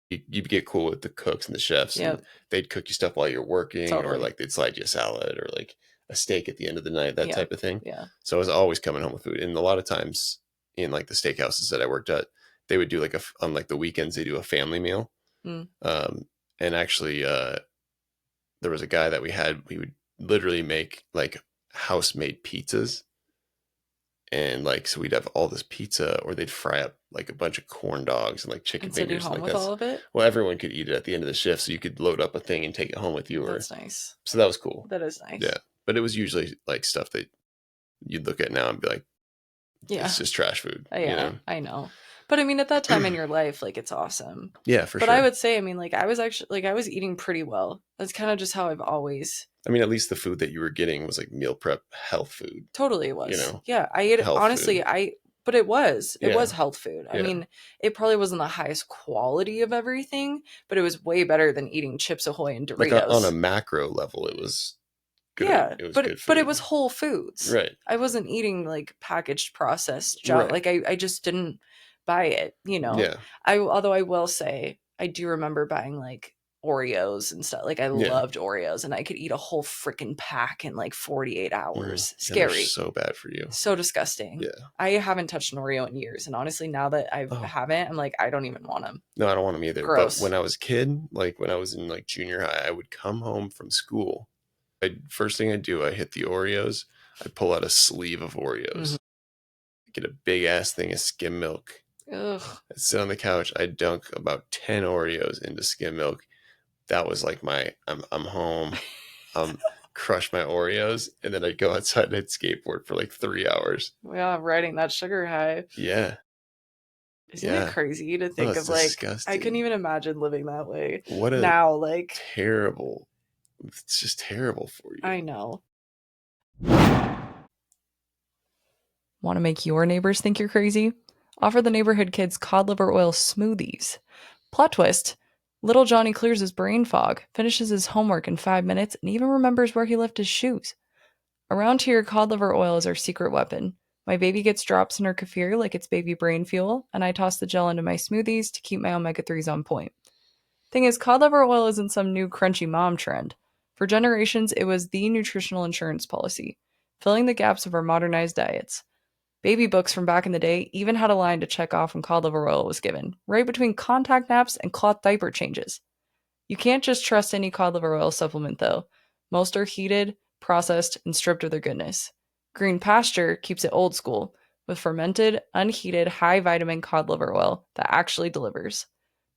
You get cool with the cooks and the chefs. Yep. And they'd cook you stuff while you're working, or like they'd slide you a salad or like a steak at the end of the night, that type of thing. Yeah. So I was always coming home with food. And a lot of times in like the steakhouses that I worked at, they would do like on like the weekends, they do a family meal. And actually, there was a guy that we would literally make like house-made pizzas. And like, so we'd have all this pizza, or they'd fry up like a bunch of corn dogs and like chicken fingers. Home with all of it? Well, everyone could eat it at the end of the shift, so you could load up a thing and take it home with you. That's nice. So that was cool. That is nice. Yeah, but it was usually like stuff that you'd look at now and be like, yeah, it's just trash food. Yeah, I know. But I mean, at that time in your life, like it's awesome. Yeah, for sure. But I would say, I mean, like I was eating pretty well. That's kind of just how I've always. I mean, at least the food that you were getting was like meal prep health food. Totally, it was. Yeah, I ate it honestly. But it was health food. I mean, it probably wasn't the highest quality of everything, but it was way better than eating Chips Ahoy and Doritos. Like on a macro level, it was good. Yeah, it was but good food. But it was whole foods. Right. I wasn't eating like packaged processed junk. Right. Like I just didn't buy it. Yeah. Although I will say I do remember buying like Oreos and stuff. Like I loved Oreos, and I could eat a whole freaking pack in like 48 hours. Scary. They're so bad for you. So disgusting. Yeah. I haven't touched an Oreo in years, and honestly, now that I haven't, I'm like, I don't even want them. No, I don't want them either. Gross. But when I was a kid, like when I was in like junior high, I would come home from school. First thing I do, I hit the Oreos. I pull out a sleeve of Oreos. Get a big ass thing of skim milk. Ugh. I'd sit on the couch. I'd dunk about 10 Oreos into skim milk. That was like I'm home. Crush my Oreos, and then I'd go outside and I'd skateboard for like 3 hours. Yeah, riding that sugar high. Yeah. Isn't it crazy to think of like disgusting. I couldn't even imagine living that way. What a now like terrible. It's just terrible for you. I know. Want to make your neighbors think you're crazy? Offer the neighborhood kids cod liver oil smoothies. Plot twist. Little Johnny clears his brain fog, finishes his homework in 5 minutes, and even remembers where he left his shoes. Around here, cod liver oil is our secret weapon. My baby gets drops in her kefir like it's baby brain fuel, and I toss the gel into my smoothies to keep my omega-3s on point. Thing is, cod liver oil isn't some new crunchy mom trend. For generations, it was the nutritional insurance policy, filling the gaps of our modernized diets. Baby books from back in the day even had a line to check off when cod liver oil was given, right between contact naps and cloth diaper changes. You can't just trust any cod liver oil supplement, though. Most are heated, processed, and stripped of their goodness. Green Pasture keeps it old school, with fermented, unheated, high vitamin cod liver oil that actually delivers.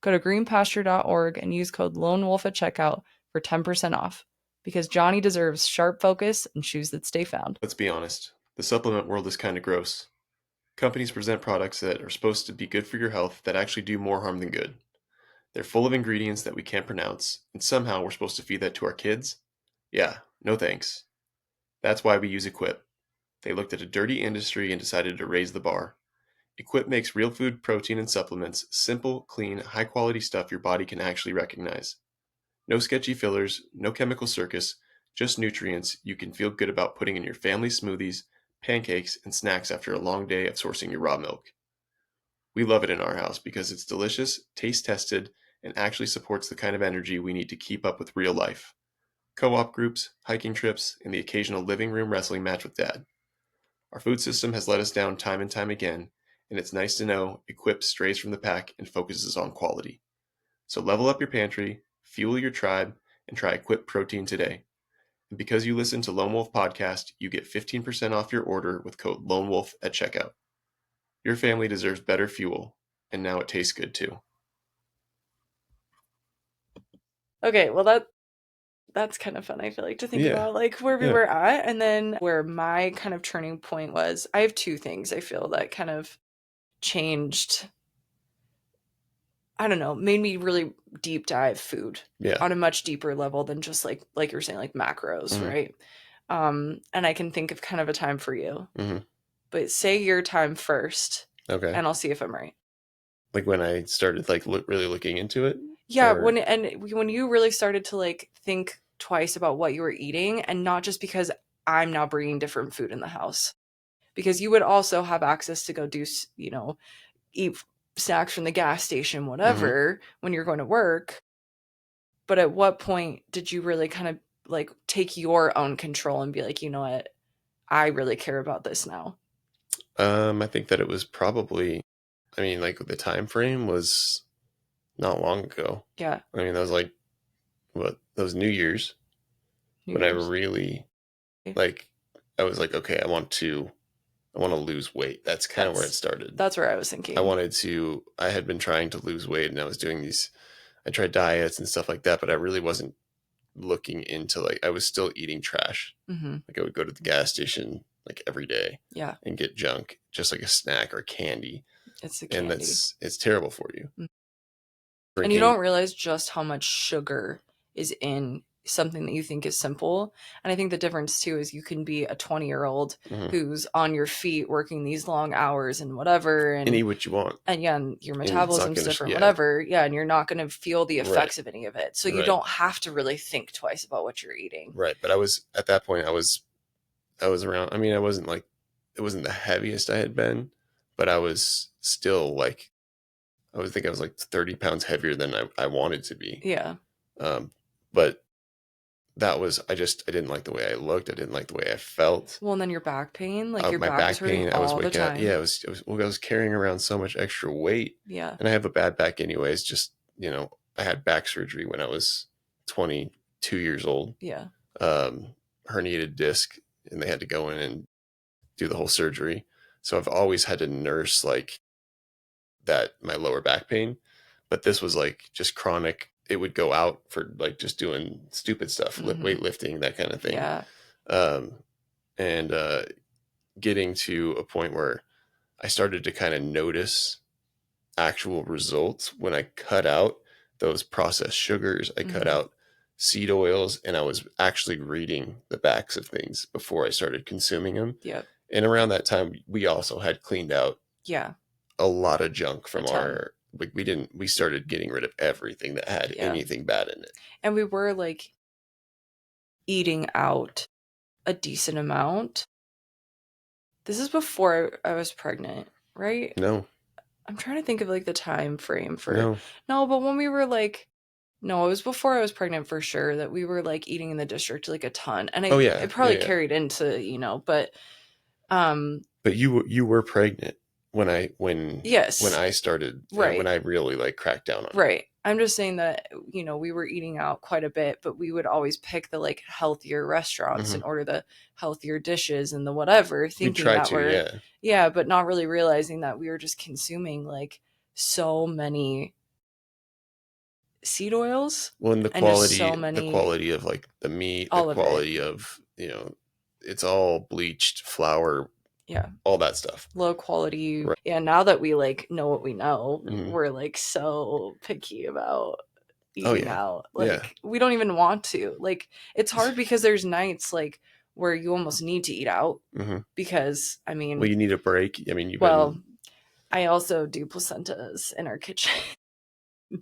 Go to greenpasture.org and use code LONEWOLF at checkout for 10% off, because Johnny deserves sharp focus and shoes that stay found. Let's be honest, the supplement world is kind of gross. Companies present products that are supposed to be good for your health that actually do more harm than good. They're full of ingredients that we can't pronounce, and somehow we're supposed to feed that to our kids? Yeah, no thanks. That's why we use Equip. They looked at a dirty industry and decided to raise the bar. Equip makes real food, protein, and supplements simple, clean, high-quality stuff your body can actually recognize. No sketchy fillers, no chemical circus, just nutrients you can feel good about putting in your family smoothies, pancakes, and snacks after a long day of sourcing your raw milk. We love it in our house because it's delicious, taste-tested, and actually supports the kind of energy we need to keep up with real life. Co-op groups, hiking trips, and the occasional living room wrestling match with Dad. Our food system has let us down time and time again, and it's nice to know Equip strays from the pack and focuses on quality. So level up your pantry, fuel your tribe, and try Equip Protein today. And because you listen to Lone Wolf Podcast, you get 15% off your order with code LONEWOLF at checkout. Your family deserves better fuel, and now it tastes good too. Okay, well that's kind of fun, I feel like, to think about, like, where we were at, and then where my kind of turning point was. I have two things I feel that kind of changed, I don't know, made me really deep dive food on a much deeper level than just like you were saying, like macros, right? And I can think of kind of a time for you. But say your time first. Okay. And I'll see if I'm right. Like when I started like really looking into it? Yeah, when you really started to like think twice about what you were eating, and not just because I'm now bringing different food in the house, because you would also have access to go do, eat snacks from the gas station, whatever, when you're going to work. But at what point did you really kind of like take your own control and be like, you know what, I really care about this now? I think that it was probably, I mean, like the time frame was not long ago. Yeah. I mean, that was like, what, that was New Year's. When I really, like, I was like, okay, I want to lose weight. That's kind of where it started. That's where I was thinking. I had been trying to lose weight, and I was doing I tried diets and stuff like that, but I really wasn't looking into, like, I was still eating trash. Like I would go to the gas station like every day, and get junk, just like a snack or candy. It's the candy. And it's terrible for you. And you don't realize just how much sugar is in something that you think is simple. And I think the difference too is you can be a 20-year-old who's on your feet working these long hours and whatever, and eat what you want, and and your metabolism's different, whatever, and you're not going to feel the effects of any of it, so you don't have to really think twice about what you're eating. But I was, at that point, I was around, I mean, I wasn't like, it wasn't the heaviest I had been, but I was still like, I think I was like 30 pounds heavier than I wanted to be. But that was, I didn't like the way I looked. I didn't like the way I felt. Well, and then your back pain, like your my back pain, I was waking up. Yeah, I was carrying around so much extra weight. Yeah. And I have a bad back anyways. Just, I had back surgery when I was 22 years old. Yeah. Herniated disc, and they had to go in and do the whole surgery. So I've always had to nurse like that, my lower back pain. But this was like just chronic. It would go out for like just doing stupid stuff, weightlifting, that kind of thing. Yeah. And getting to a point where I started to kind of notice actual results when I cut out those processed sugars. I cut out seed oils, and I was actually reading the backs of things before I started consuming them. Yeah. And around that time, we also had cleaned out a lot of junk from we started getting rid of everything that had anything bad in it. And we were like eating out a decent amount. This is before I was pregnant, right? No. I'm trying to think of like the time frame for no, but when we were like No, it was before I was pregnant for sure that we were like eating in the district like a ton. And Oh, yeah. it probably Yeah, yeah. carried into, but But you were pregnant when yes. I started, Right. when I really like cracked down on it. Right. I'm just saying that, we were eating out quite a bit, but we would always pick the like healthier restaurants and order the healthier dishes and the whatever, We thinking tried that to, we're, yeah. yeah, but not really realizing that we were just consuming like so many seed oils. Well, and the And just quality, so many, the quality of like the meat, the all of it. quality of, it's all bleached flour, Yeah. all that stuff. Low quality. Right. Yeah. Now that we like know what we know, Mhm. we're like so picky about Oh, eating yeah. out. Yeah. Like we don't even want to. Like it's hard because there's nights like where you almost need to eat out Mhm. because I mean, Well, you need a break. I mean, I also do placentas in our kitchen.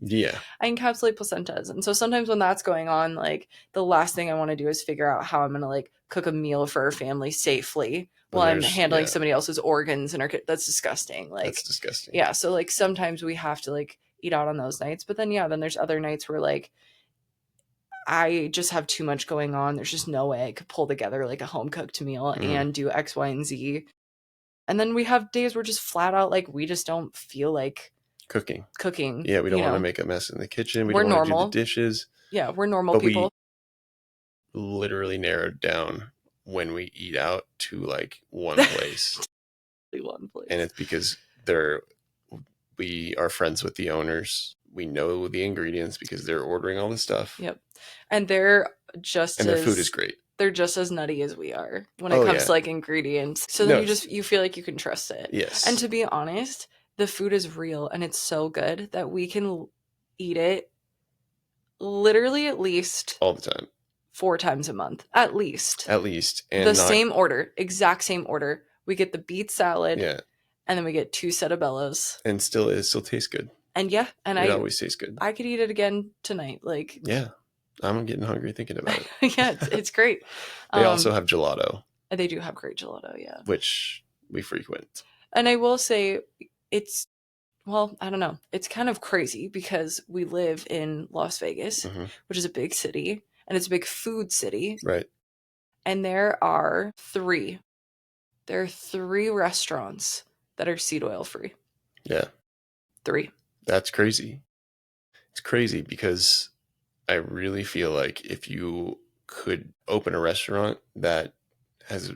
yeah. I encapsulate placentas. And so sometimes when that's going on, like the last thing I want to do is figure out how I'm going to like cook a meal for our family safely When while I'm there's- handling yeah. somebody else's organs in our kitchen. That's disgusting. Like, That's disgusting. yeah. So like sometimes we have to like eat out on those nights, but then then there's other nights where like I just have too much going on. There's just no way I could pull together like a home cooked meal and do X, Y, and Z. And then we have days where just flat out like we just don't feel like Cooking. cooking. Yeah, we don't want to make a mess in the kitchen. We We're don't want to do normal. the dishes. Yeah, we're normal But people. we literally narrowed down when we eat out to like one place. One place. And it's because we are friends with the owners. We know the ingredients because they're ordering all this stuff. Yep. And they're just and their food is great. They're just as nutty as we are when it comes to like ingredients. So then you feel like you can trust it. Yes. And to be honest, the food is real and it's so good that we can eat it literally at least all the time. 4 times a month. At least. And the same order, exact same order. We get the beet salad. Yeah. And then we get 2 Cetabellos. And it still tastes good. And yeah, and it always tastes good. I could eat it again tonight. Like, yeah, I'm getting hungry thinking about it. Yeah, it's great. They also have gelato. They do have great gelato, yeah. Which we frequent. And I will say it's, well, I don't know. It's kind of crazy because we live in Las Vegas, which is a big city, and it's a big food city. Right. And there are 3 restaurants that are seed oil free. Yeah. 3. That's crazy. It's crazy because I really feel like if you could open a restaurant that has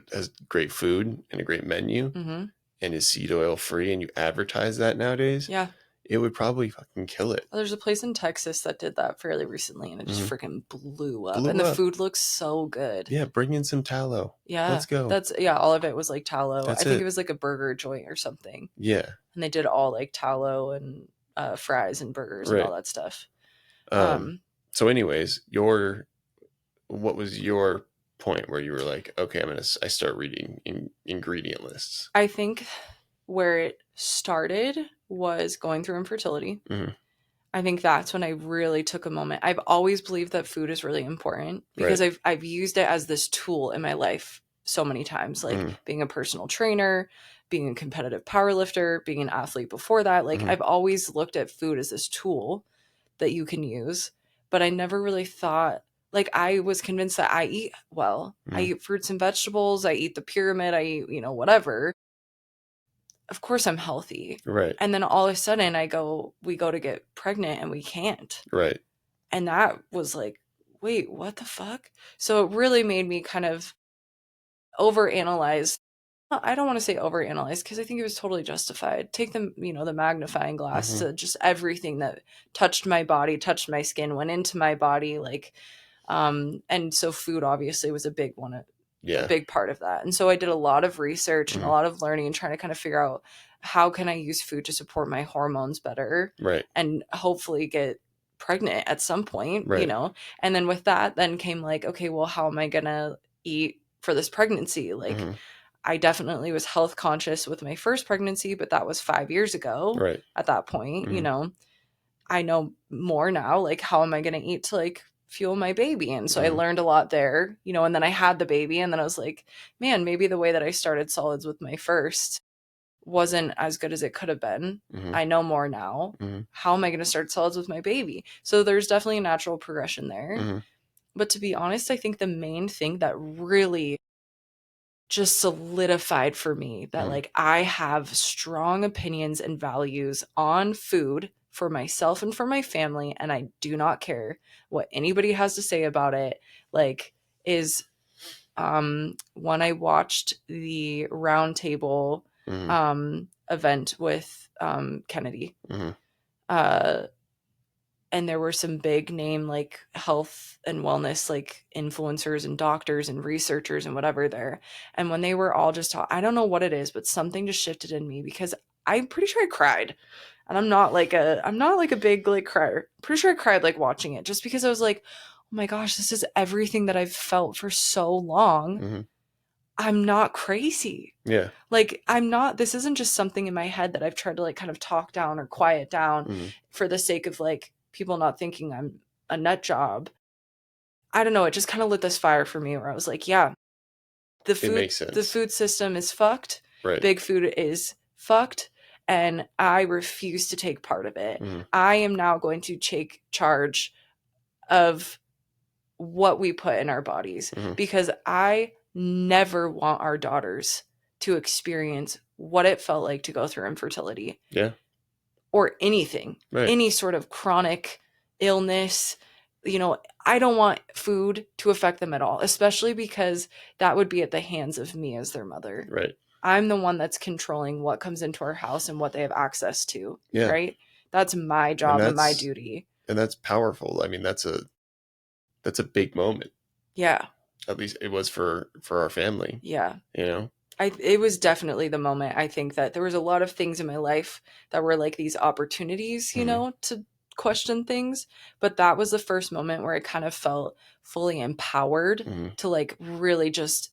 great food and a great menu and is seed oil free and you advertise that nowadays, yeah, it would probably fucking kill it. There's a place in Texas that did that fairly recently and it just freaking blew up. The food looks so good. Yeah, bring in some tallow. Yeah. Let's go. All of it was like tallow. I think it was like a burger joint or something. Yeah. And they did all like tallow and fries and burgers and all that stuff. So anyways, what was your point where you were like, okay, I start reading ingredient lists? I think where it started was going through infertility. I think that's when I really took a moment. I've always believed that food is really important because I've used it as this tool in my life so many times, like being a personal trainer, being a competitive powerlifter, being an athlete before that. Like I've always looked at food as this tool that you can use, but I never really thought, like I was convinced that I eat well. I eat fruits and vegetables. I eat the pyramid. I eat, whatever. Of course I'm healthy. Right. And then all of a sudden we go to get pregnant and we can't. Right. And that was like, wait, what the fuck? So it really made me kind of overanalyze. I don't want to say overanalyze because I think it was totally justified. Take the magnifying glass to just everything that touched my body, touched my skin, went into my body. Like, and so food obviously was a big one. A big part of that. And so I did a lot of research and a lot of learning and trying to kind of figure out how can I use food to support my hormones better, right, and hopefully get pregnant at some point, right. And then with that then came like, okay, well, how am I gonna eat for this pregnancy? Like I definitely was health conscious with my first pregnancy, but that was 5 years ago. Right. At that point, I know more now, like how am I gonna eat to like fuel my baby? And so I learned a lot there, and then I had the baby and then I was like, man, maybe the way that I started solids with my first wasn't as good as it could have been. I know more now. How am I going to start solids with my baby? So there's definitely a natural progression there. But to be honest, I think the main thing that really just solidified for me that like I have strong opinions and values on food for myself and for my family, and I do not care what anybody has to say about it, like is when I watched the roundtable event with Kennedy. And there were some big name like health and wellness like influencers and doctors and researchers and whatever there. And when they were all just I don't know what it is, but something just shifted in me because I'm pretty sure I cried. And I'm not like a big like crier. Pretty sure I cried like watching it just because I was like, oh my gosh, this is everything that I've felt for so long. I'm not crazy. Yeah. Like this isn't just something in my head that I've tried to like kind of talk down or quiet down for the sake of like people not thinking I'm a nut job. I don't know. It just kind of lit this fire for me where I was like, yeah, It makes sense. The food system is fucked. Right. Big food is fucked. And I refuse to take part of it. I am now going to take charge of what we put in our bodies because I never want our daughters to experience what it felt like to go through infertility. Yeah. Or anything, any sort of chronic illness. You know, I don't want food to affect them at all, especially because that would be at the hands of me as their mother. Right. I'm the one that's controlling what comes into our house and what they have access to. Yeah. Right. That's my job and my duty. And that's powerful. I mean, that's a big moment. Yeah. At least it was for our family. Yeah. You know? It was definitely the moment. I think that there was a lot of things in my life that were like these opportunities, you know, to question things. But that was the first moment where I kind of felt fully empowered to like really just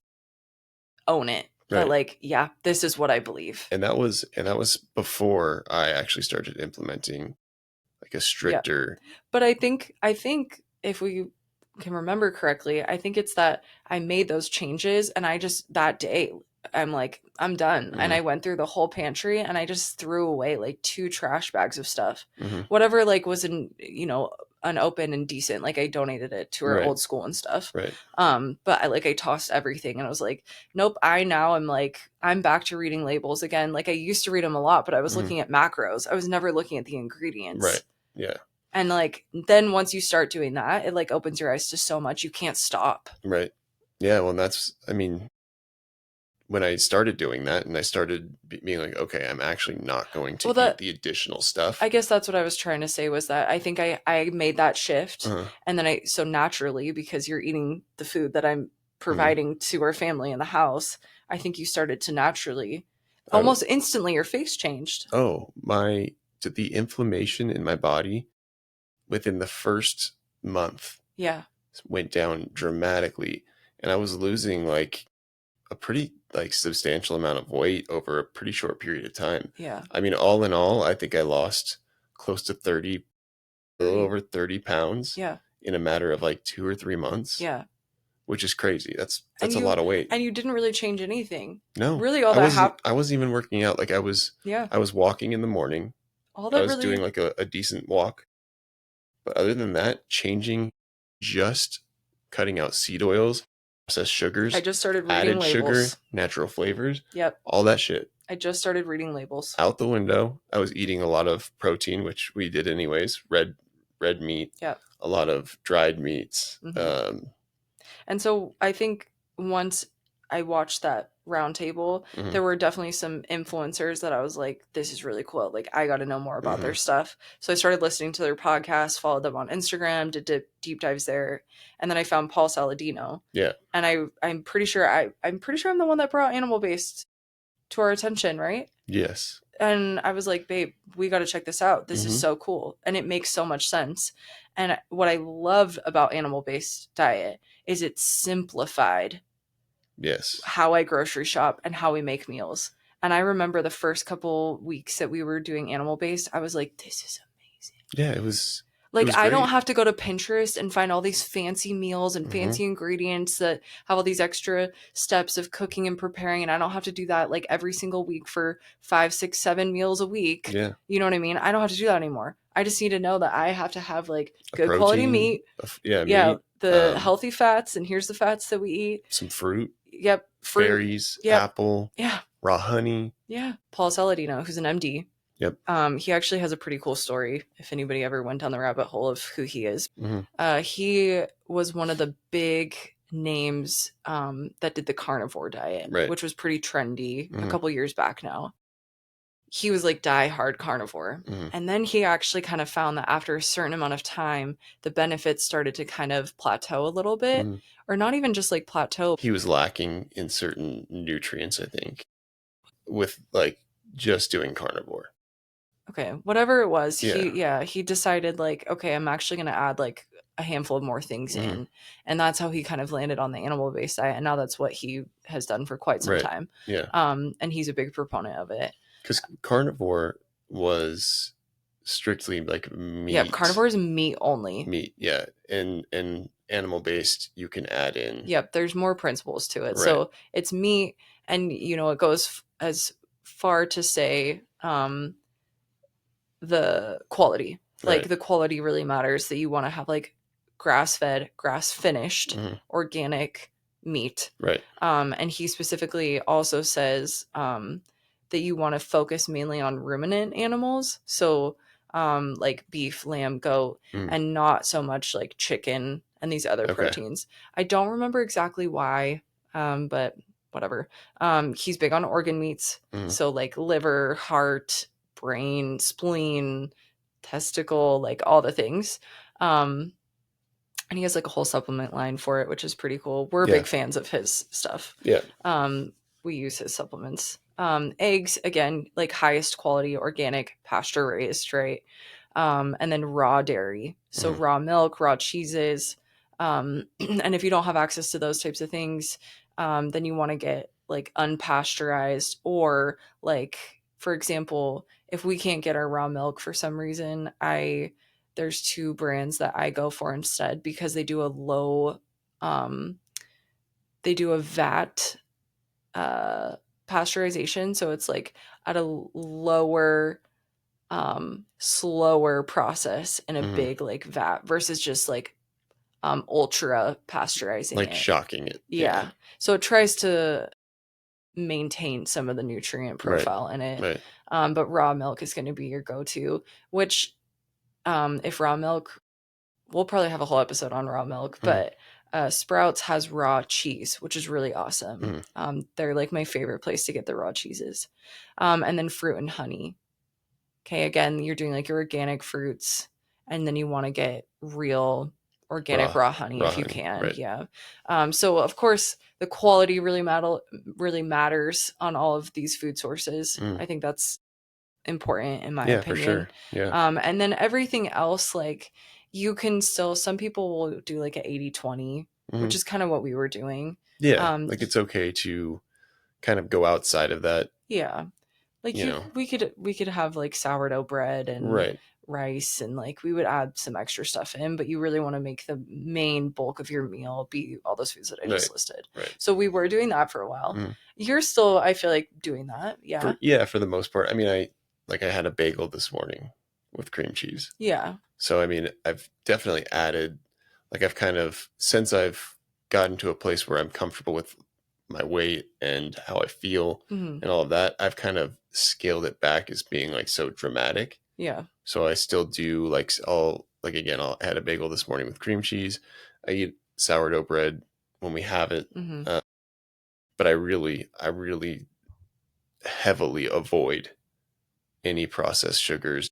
own it. Right. That like, yeah, this is what I believe. And that was before I actually started implementing like a stricter. Yeah. But I think if we can remember correctly, I think it's that I made those changes and I just that day I'm like, I'm done. And I went through the whole pantry and I just threw away like 2 trash bags of stuff. Whatever like was in, you know, unopened and decent. Like I donated it to our old school and stuff. Right. But I tossed everything and I was like, nope, I'm back to reading labels again. Like I used to read them a lot, but I was looking at macros. I was never looking at the ingredients. Right. Yeah. And like then once you start doing that, it like opens your eyes to so much you can't stop. Right. Yeah. Well, I mean, when I started doing that and I started being like, okay, I'm actually not going to eat the additional stuff. I guess that's what I was trying to say was that I think I made that shift. And then so naturally, because you're eating the food that I'm providing to our family in the house, I think you started to naturally, almost instantly, your face changed. Oh, the inflammation in my body within the first month went down dramatically. And I was losing like a pretty like substantial amount of weight over a pretty short period of time. Yeah. I mean, all in all, I think I lost close to a little over 30 pounds in a matter of like 2 or 3 months. Yeah. Which is crazy. That's a lot of weight. And you didn't really change anything. No. Really all that happened. I wasn't even working out. Like I was walking in the morning. All that I was doing like a decent walk. But other than that, just cutting out seed oils, processed sugars. I just started reading added labels. Sugar, natural flavors. Yep. All that shit. I just started reading labels. Out the window. I was eating a lot of protein, which we did anyways. Red meat. Yep. A lot of dried meats. And so I think once I watched that roundtable, there were definitely some influencers that I was like, this is really cool. Like, I got to know more about their stuff. So I started listening to their podcasts, followed them on Instagram, did deep dives there. And then I found Paul Saladino. Yeah. And I'm pretty sure I'm the one that brought Animal Based to our attention, right? Yes. And I was like, babe, we got to check this out. This is so cool. And it makes so much sense. And what I love about Animal Based diet is it's simplified. Yes. How I grocery shop and how we make meals. And I remember the first couple weeks that we were doing Animal Based, I was like, this is amazing. Yeah, it was Like, I don't great. have to go to Pinterest and find all these fancy meals and fancy ingredients that have all these extra steps of cooking and preparing. And I don't have to do that like every single week for 5, 6, 7 meals a week. Yeah. You know what I mean? I don't have to do that anymore. I just need to know that I have to have like A good quality protein, meat. meat, The healthy fats, and here's the fats that we eat. some fruit. Yep. Fruit. Berries, Yep. apple. Yeah. Raw honey. Yeah. Paul Saladino, who's an MD. Yep. He actually has a pretty cool story if anybody ever went down the rabbit hole of who he is. Mm-hmm. He was one of the big names that did the carnivore diet, Right. which was pretty trendy a couple years back now. He was like die-hard carnivore. And then he actually kind of found that after a certain amount of time, the benefits started to kind of plateau a little bit, or not even just like plateau. He was lacking in certain nutrients, I think, with like just doing carnivore. Okay, whatever it was, Yeah. he decided like, okay, I'm actually going to add like a handful of more things in. And that's how he kind of landed on the animal-based diet. And now that's what he has done for quite some time. Yeah. And he's a big proponent of it. Because carnivore was strictly like meat. Yeah, carnivore is meat only. Meat, yeah. And animal-based, you can add in. Yep, there's more principles to it. Right. So it's meat, and, you know, it goes as far to say the quality. Like, Right. the quality really matters, that you want to have, like, grass-fed, grass-finished, organic meat. Right. And he specifically also says that you want to focus mainly on ruminant animals. So, like beef, lamb, goat, and not so much like chicken and these other proteins. I don't remember exactly why, but whatever. He's big on organ meats. So like liver, heart, brain, spleen, testicle, like all the things. And he has like a whole supplement line for it, which is pretty cool. We're big fans of his stuff. Yeah. We use his supplements. Eggs, again, like highest quality, organic, pasture raised, right? And then raw dairy. So raw milk, raw cheeses. And if you don't have access to those types of things, then you want to get like unpasteurized, or like, for example, if we can't get our raw milk for some reason, there's 2 brands that I go for instead, because they do a low, they do a VAT pasteurization. So it's like at a lower, slower process in a big like vat versus just like ultra pasteurizing like it. shocking it. Yeah. So it tries to maintain some of the nutrient profile in it. Right. But raw milk is going to be your go-to, which if raw milk, we'll probably have a whole episode on raw milk, but Sprouts has raw cheese, which is really awesome. They're like my favorite place to get the raw cheeses. And then fruit and honey. Okay, again, you're doing like your organic fruits, and then you want to get real organic raw honey if you can. Right. Yeah. So of course the quality really matters on all of these food sources. I think that's important in my opinion. For sure. Yeah. And then everything else, like you can still, some people will do like an 80-20, which is kind of what we were doing. Yeah. Like it's okay to kind of go outside of that. Yeah. Like we could have like sourdough bread and rice, and like we would add some extra stuff in, but you really want to make the main bulk of your meal be all those foods that I just listed. Right. So we were doing that for a while. You're still, I feel like, doing that. Yeah. For the most part. I mean, I had a bagel this morning with cream cheese. Yeah. So, I mean, I've definitely added, like I've kind of, since I've gotten to a place where I'm comfortable with my weight and how I feel and all of that, I've kind of scaled it back as being like so dramatic. Yeah. So I still do like, I had a bagel this morning with cream cheese. I eat sourdough bread when we have it. But I really heavily avoid any processed sugars,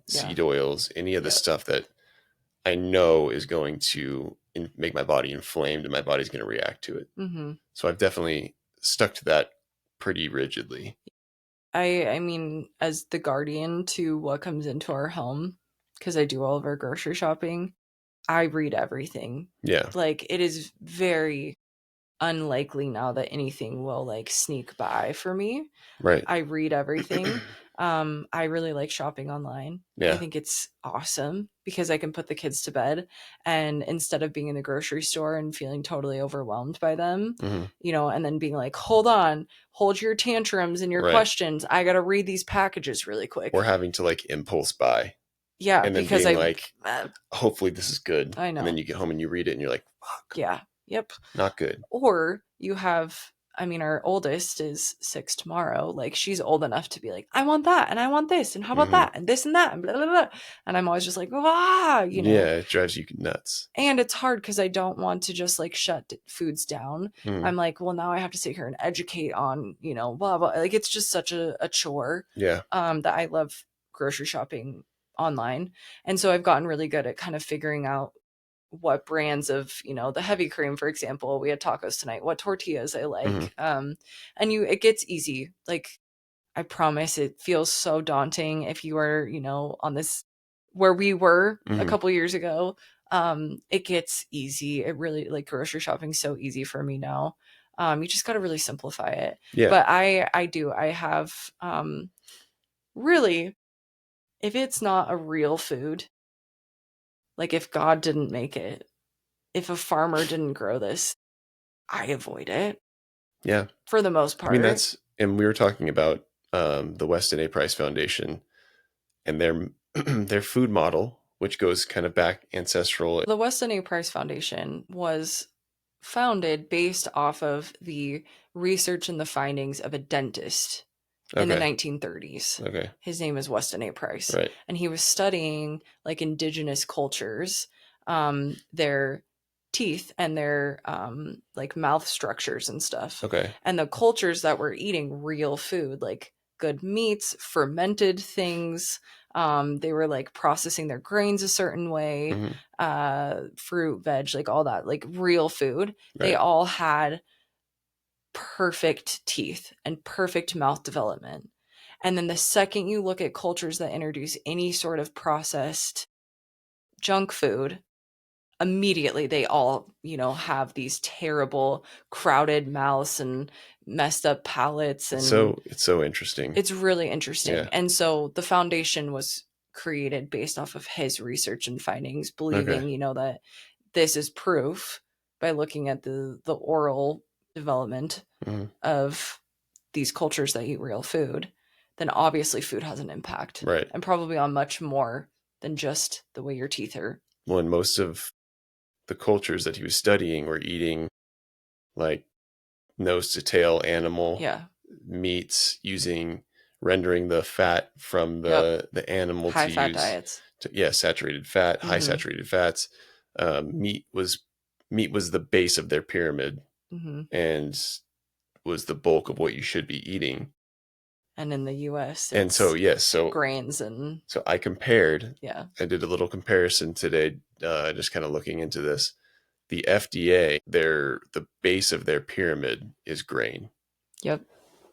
seed oils, any of the stuff that I know is going to make my body inflamed and my body's going to react to it. So I've definitely stuck to that pretty rigidly. I mean, as the guardian to what comes into our home, because I do all of our grocery shopping, I read everything. Yeah. Like it is very unlikely now that anything will like sneak by for me. Right. I read everything. I really like shopping online. Yeah. I think it's awesome because I can put the kids to bed, and instead of being in the grocery store and feeling totally overwhelmed by them, and then being like, hold on, hold your tantrums and your questions. I got to read these packages really quick. Or having to like impulse buy. Yeah. And then because being like, hopefully this is good. I know. And then you get home and you read it and you're like, fuck. Yeah. Yep. Not good. Or you have, our oldest is 6 tomorrow. Like, she's old enough to be like, I want that, and I want this, and how about that, and this and that, and blah, blah, blah. And I'm always just like, Yeah, it drives you nuts. And it's hard because I don't want to just like shut foods down. I'm like, well, now I have to sit here and educate on, blah, blah. Like, it's just such a chore. Yeah. That I love grocery shopping online. And so I've gotten really good at kind of figuring out what brands of, the heavy cream, for example, we had tacos tonight, what tortillas I like. And it gets easy. Like, I promise it feels so daunting if you are, on this, where we were a couple years ago. It gets easy. It really, like, grocery shopping is so easy for me now. You just got to really simplify it. Yeah. But I have, really, if it's not a real food, like if God didn't make it, if a farmer didn't grow this, I avoid it. Yeah. For the most part. And we were talking about the Weston A. Price Foundation and their food model, which goes kind of back ancestral. The Weston A. Price Foundation was founded based off of the research and the findings of a dentist in the 1930s. Okay. His name is Weston A. Price. Right. And he was studying like indigenous cultures, their teeth and their like mouth structures and stuff. Okay. And the cultures that were eating real food, like good meats, fermented things. They were like processing their grains a certain way, fruit, veg, like all that, like real food. Right. They all had perfect teeth and perfect mouth development. And then the second you look at cultures that introduce any sort of processed junk food, immediately they all, have these terrible crowded mouths and messed up palates. And it's so interesting. It's really interesting. Yeah. And so the foundation was created based off of his research and findings, believing, that this is proof by looking at the oral development of these cultures that eat real food, then obviously food has an impact. Right. And probably on much more than just the way your teeth are. Well, and most of the cultures that he was studying were eating like nose to tail animal meats, rendering the fat from the animal high to fat use diets. Saturated fat, high saturated fats. Meat was the base of their pyramid and was the bulk of what you should be eating. And in the US, and so grains and so I compared. Yeah, I did a little comparison today, just kind of looking into this. The FDA, the base of their pyramid is grain. Yep.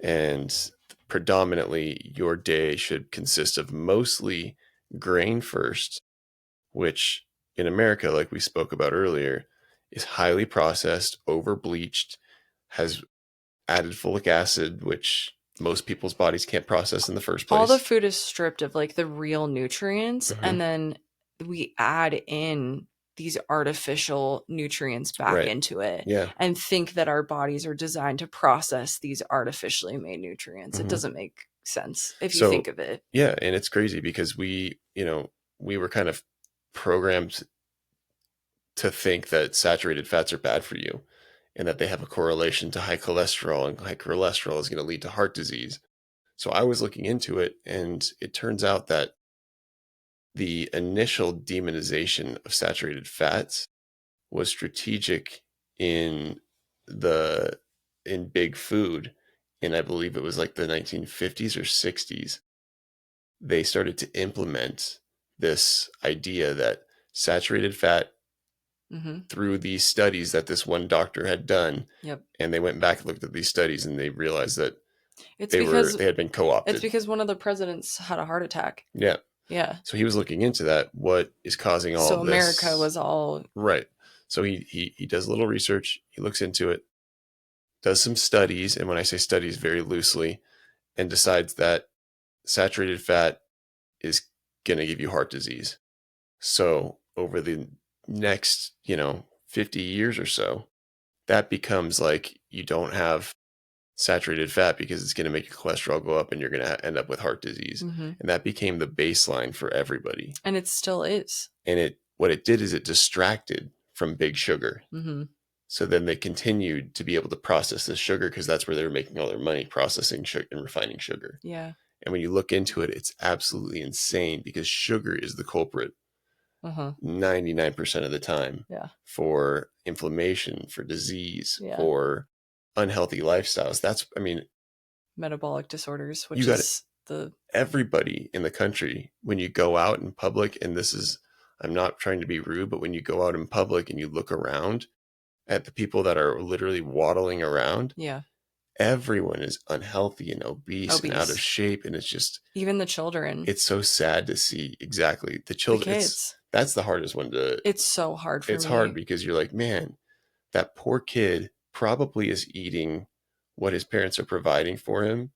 And predominantly, your day should consist of mostly grain first, which in America, like we spoke about earlier, is highly processed, over bleached, has added folic acid, which most people's bodies can't process in the first place. All the food is stripped of like the real nutrients, and then we add in these artificial nutrients back into it, and think that our bodies are designed to process these artificially made nutrients. It doesn't make sense if you think of it. Yeah, and it's crazy because we were kind of programmed to think that saturated fats are bad for you and that they have a correlation to high cholesterol, and high cholesterol is going to lead to heart disease. So I was looking into it, and it turns out that the initial demonization of saturated fats was strategic in big food. And I believe it was like the 1950s or 60s. They started to implement this idea that saturated fat through these studies that this one doctor had done. Yep. And they went back and looked at these studies, and they realized that they had been co-opted. It's because one of the presidents had a heart attack. Yeah. Yeah. So he was looking into that. What is causing all of this? So America was all... Right. So he does a little research. He looks into it, does some studies. And when I say studies, very loosely, and decides that saturated fat is going to give you heart disease. So over the next, 50 years or so, that becomes like you don't have saturated fat because it's going to make your cholesterol go up and you're going to end up with heart disease. Mhm. And that became the baseline for everybody. And it still is. And what it did is it distracted from big sugar. Mm-hmm. So then they continued to be able to process this sugar because that's where they were making all their money, processing sugar and refining sugar. Yeah. And when you look into it, it's absolutely insane because sugar is the culprit 99% of the time for inflammation, for disease, for unhealthy lifestyles. Metabolic disorders, which is everybody in the country, when you go out in public, and I'm not trying to be rude, but when you go out in public and you look around at the people that are literally waddling around, everyone is unhealthy and obese and out of shape. And it's just, even the children, it's so sad to see. Exactly. The children, the kids. That's the hardest one it's so hard for me. It's hard because you're like, man, that poor kid probably is eating what his parents are providing for him,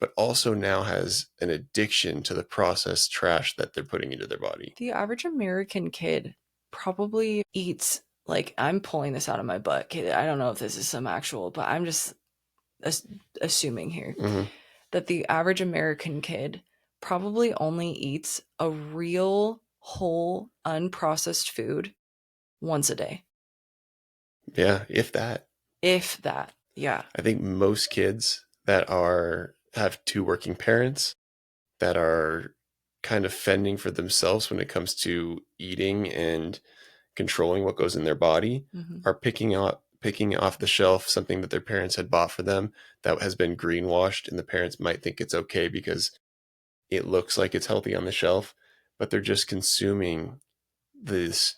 but also now has an addiction to the processed trash that they're putting into their body. The average American kid probably eats, like, I'm pulling this out of my butt. I don't know if this is some actual, but I'm just assuming here that the average American kid probably only eats a real, whole, unprocessed food once a day. Yeah, if that. Yeah. I think most kids that have two working parents that are kind of fending for themselves when it comes to eating and controlling what goes in their body are picking off the shelf something that their parents had bought for them that has been greenwashed, and the parents might think it's okay because it looks like it's healthy on the shelf, but they're just consuming these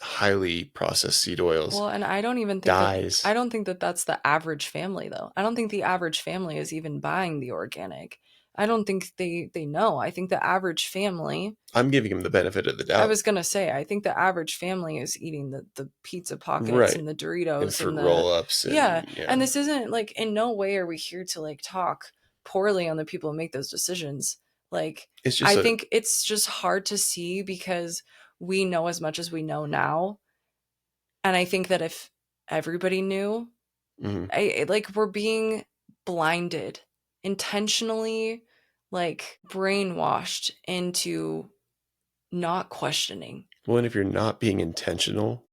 highly processed seed oils. Well, and I don't even think I don't think that that's the average family, though. I don't think the average family is even buying the organic. I don't think they know. I think the average family, I'm giving them the benefit of the doubt. I was gonna say, I think the average family is eating the pizza pockets and the Doritos and the roll-ups. And this isn't like, in no way are we here to like talk poorly on the people who make those decisions. Like, I think it's just hard to see because we know as much as we know now. And I think that if everybody knew, we're being blinded, intentionally, like brainwashed into not questioning. Well, and if you're not being intentional,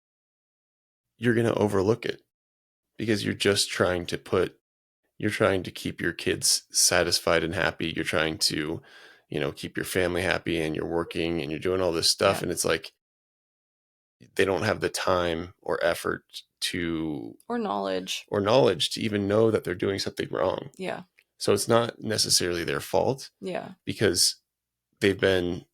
you're going to overlook it because you're just trying to keep your kids satisfied and happy. You're trying to, keep your family happy, and you're working and you're doing all this stuff. And it's like, they don't have the time or effort or knowledge to even know that they're doing something wrong. Yeah. So it's not necessarily their fault. Yeah. Because they've been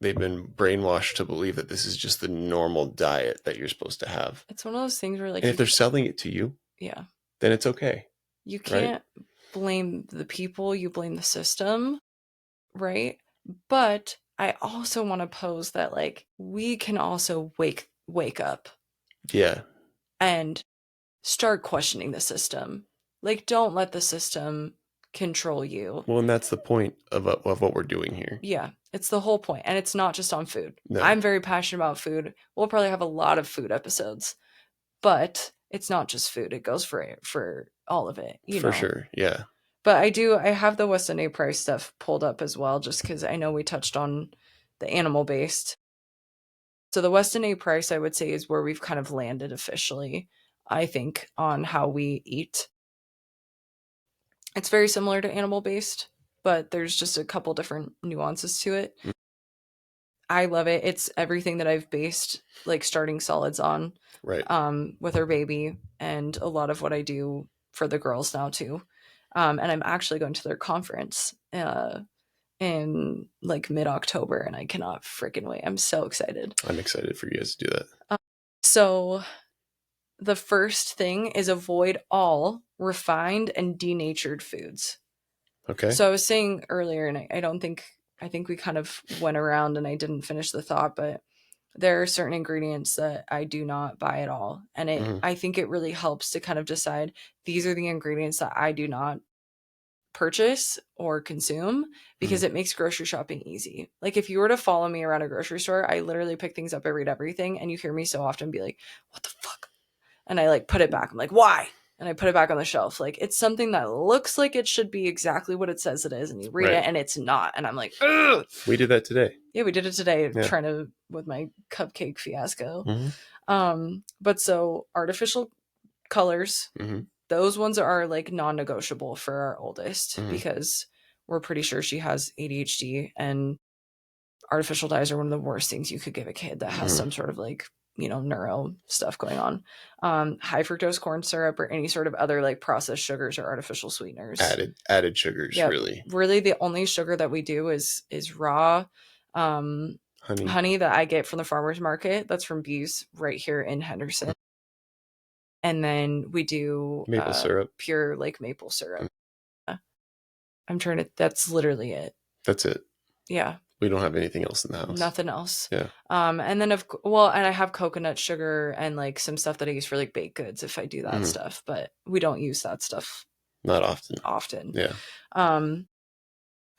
brainwashed to believe that this is just the normal diet that you're supposed to have. It's one of those things where, like, and if they're selling it to you, then it's okay. You can't blame the people, you blame the system, right? But I also want to pose that, like, we can also wake up. Yeah. And start questioning the system. Like, don't let the system control you. Well, and that's the point of what we're doing here. Yeah, it's the whole point. And it's not just on food. No. I'm very passionate about food. We'll probably have a lot of food episodes. But it's not just food. It goes for all of it. For sure, yeah. But I have the Weston A. Price stuff pulled up as well, just because I know we touched on the animal-based. So the Weston A. Price, I would say, is where we've kind of landed officially, I think, on how we eat. It's very similar to animal-based, but there's just a couple different nuances to it. I love it. It's everything that I've based, like, starting solids on, with our baby, and a lot of what I do for the girls now too. And I'm actually going to their conference in like mid-October, and I cannot freaking wait. I'm so excited. I'm excited for you guys to do that. So the first thing is avoid all refined and denatured foods. Okay. So I was saying earlier, and I think we kind of went around and I didn't finish the thought, but there are certain ingredients that I do not buy at all. And I think it really helps to kind of decide, these are the ingredients that I do not purchase or consume because it makes grocery shopping easy. Like if you were to follow me around a grocery store, I literally pick things up, I read everything, and you hear me so often be like, what the fuck? And I like put it back. I'm like, why? And I put it back on the shelf. Like it's something that looks like it should be exactly what it says it is, and you read it and it's not. And I'm like, ugh. We did that today. Yeah, we did it today, trying to with my cupcake fiasco. But so artificial colors, those ones are like non-negotiable for our oldest because we're pretty sure she has ADHD, and artificial dyes are one of the worst things you could give a kid that has some sort of like, you know, neuro stuff going on. High fructose corn syrup or any sort of other like processed sugars or artificial sweeteners. Added sugars, really. Really the only sugar that we do is raw honey that I get from the farmer's market. That's from bees right here in Henderson. And then we do maple syrup, pure like maple syrup. That's literally it. That's it. Yeah. We don't have anything else in the house. Nothing else. Yeah. And then and I have coconut sugar and like some stuff that I use for like baked goods if I do that stuff, but we don't use that stuff. Not often. Yeah.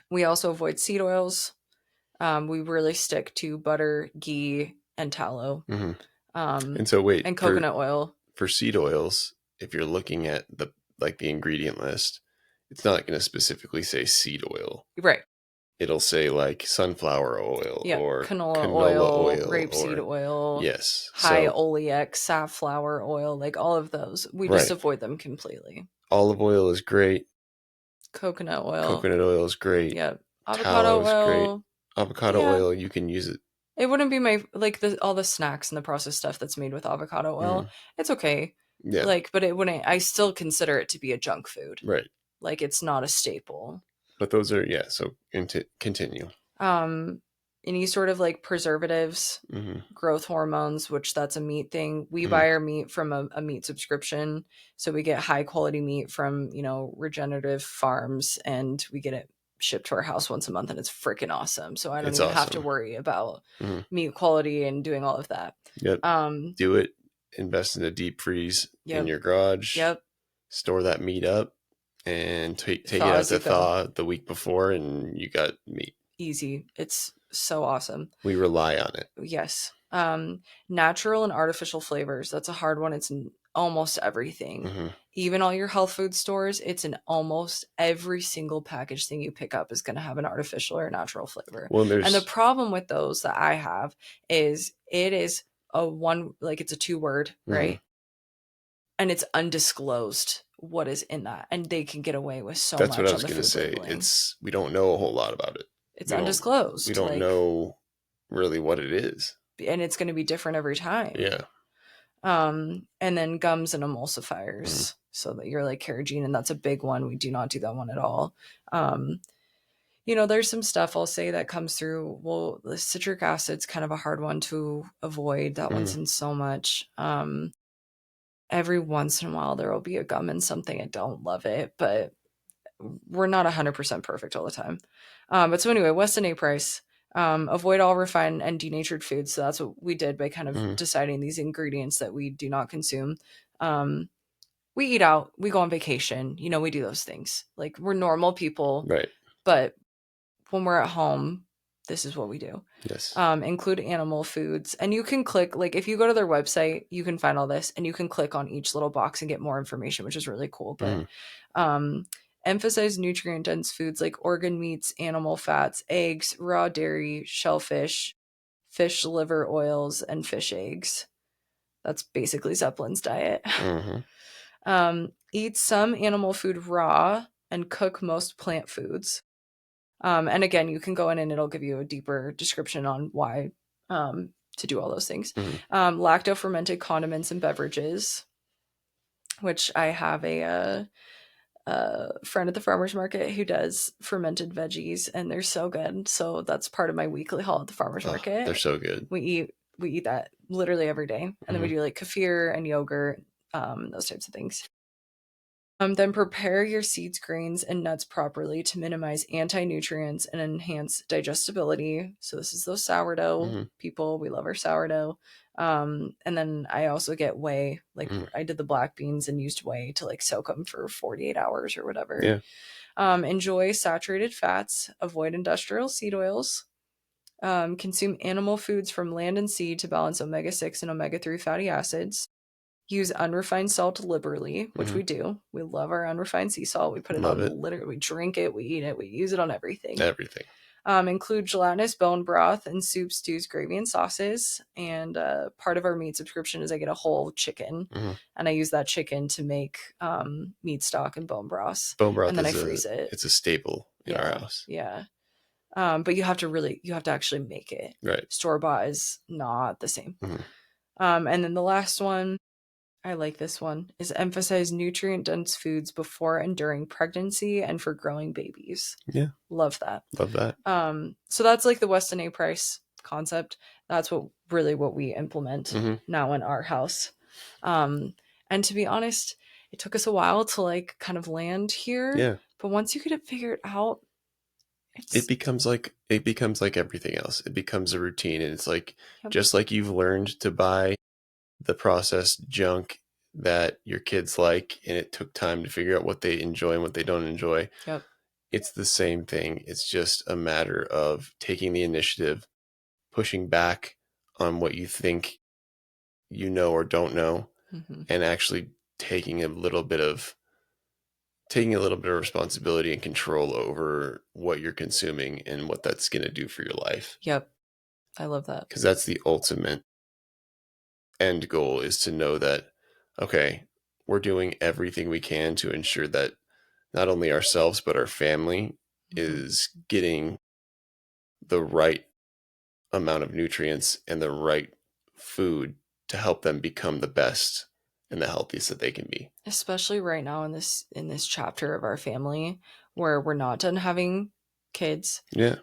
We also avoid seed oils. We really stick to butter, ghee, and tallow. And so and coconut oil. For seed oils, if you're looking at the ingredient list, it's not going to specifically say seed oil. Right. It'll say like sunflower oil or canola oil, rapeseed oil. Yes. High oleic, safflower oil, like all of those. We just avoid them completely. Olive oil is great. Coconut oil. Coconut oil is great. Yeah. Avocado oil. Great. Avocado oil, you can use it. It wouldn't be my, like all the snacks and the processed stuff that's made with avocado oil. It's okay. Yeah. Like, but it wouldn't, I still consider it to be a junk food. Right. Like it's not a staple. But those are, so continue. Any sort of like preservatives, growth hormones, which that's a meat thing. We buy our meat from a meat subscription. So we get high quality meat from, you know, regenerative farms, and we get it shipped to our house once a month, and it's freaking awesome. So I don't even have to worry about meat quality and doing all of that. Yep. Do it. Invest in a deep freeze in your garage. Yep. Store that meat up and take it out to thaw the week before, and you got meat. Easy. It's so awesome. We rely on it. Yes. Natural and artificial flavors. That's a hard one. It's in almost everything. Even all your health food stores, it's in almost every single package thing you pick up is going to have an artificial or natural flavor. Well, and the problem with those that I have is it is it's a 2-word, right? And it's undisclosed what is in that, and they can get away with so much. That's what I was going to say. Labeling. We don't know a whole lot about it. It's undisclosed. We don't know really what it is, and it's going to be different every time. Yeah. And then gums and emulsifiers, so that you're like carrageenan, and that's a big one. We do not do that one at all. You know, there's some stuff I'll say that comes through. Well, the citric acid's kind of a hard one to avoid. That one's in so much. Every once in a while there will be a gum in something. I don't love it, but we're not 100% perfect all the time. But so anyway, Weston A. Price, avoid all refined and denatured foods. So that's what we did by kind of deciding these ingredients that we do not consume. We eat out, we go on vacation, you know, we do those things. Like we're normal people, right? But when we're at home, this is what we do. Yes. Include animal foods. And you can click, like if you go to their website, you can find all this, and you can click on each little box and get more information, which is really cool. But emphasize nutrient dense foods like organ meats, animal fats, eggs, raw dairy, shellfish, fish liver oils, and fish eggs. That's basically Zeppelin's diet. Eat some animal food raw and cook most plant foods. And again, you can go in and it'll give you a deeper description on why to do all those things. Lacto fermented condiments and beverages, which I have a friend at the farmer's market who does fermented veggies, and they're so good. So that's part of my weekly haul at the farmer's market. They're so good. We eat that literally every day, and then we do like kefir and yogurt, those types of things. Then prepare your seeds, grains, and nuts properly to minimize anti-nutrients and enhance digestibility. So this is those sourdough people. We love our sourdough. And then I also get whey. Like I did the black beans and used whey to like soak them for 48 hours or whatever. Enjoy saturated fats. Avoid industrial seed oils. Consume animal foods from land and sea to balance omega-6 and omega-3 fatty acids. Use unrefined salt liberally, which we do. We love our unrefined sea salt. We put it literally, we drink it, we eat it, we use it on everything. Include gelatinous bone broth in soups, stews, gravy, and sauces. And part of our meat subscription is I get a whole chicken, and I use that chicken to make meat stock and bone broth. And then I freeze it. It's a staple in our house. Yeah. But you have to actually make it. Right. Store-bought is not the same. And then the last one, I like this one, is emphasize nutrient-dense foods before and during pregnancy and for growing babies. Yeah. Love that. So that's like the Weston A. Price concept. That's what we implement now in our house. And to be honest, it took us a while to like kind of land here. Yeah. But once you get it figured out, it becomes like everything else. It becomes a routine, and it's like just like you've learned to buy the processed junk that your kids like, and it took time to figure out what they enjoy and what they don't enjoy. Yep. It's the same thing. It's just a matter of taking the initiative, pushing back on what you think you know or don't know, and actually taking a little bit of responsibility and control over what you're consuming and what that's going to do for your life. Yep. I love that. Because that's the ultimate end goal, is to know that, okay, we're doing everything we can to ensure that not only ourselves, but our family is getting the right amount of nutrients and the right food to help them become the best and the healthiest that they can be. Especially right now in this chapter of our family where we're not done having kids. Yeah.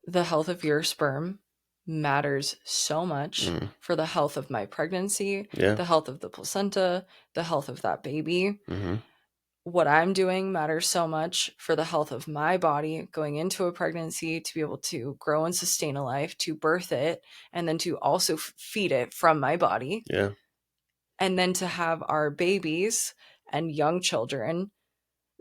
The health of your sperm matters so much for the health of my pregnancy, the health of the placenta, the health of that baby. What I'm doing matters so much for the health of my body going into a pregnancy, to be able to grow and sustain a life, to birth it, and then to also feed it from my body. Yeah. And then to have our babies and young children.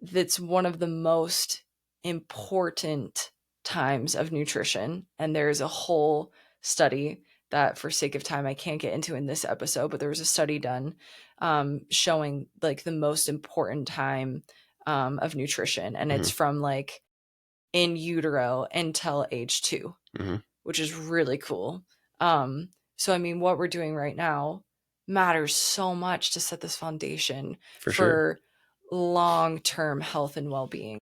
That's one of the most important times of nutrition. And there's a whole study that, for sake of time, I can't get into in this episode, but there was a study done showing like the most important time of nutrition. And it's from like in utero until age 2, which is really cool. So, I mean, what we're doing right now matters so much to set this foundation for long-term health and well-being.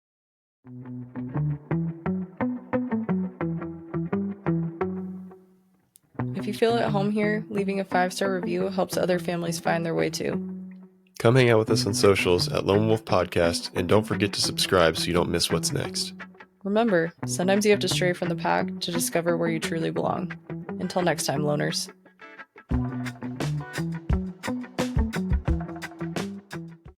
If you feel at home here, leaving a 5-star review helps other families find their way too. Come hang out with us on socials at Lone Wolf Podcast, and don't forget to subscribe so you don't miss what's next. Remember, sometimes you have to stray from the pack to discover where you truly belong. Until next time, loners.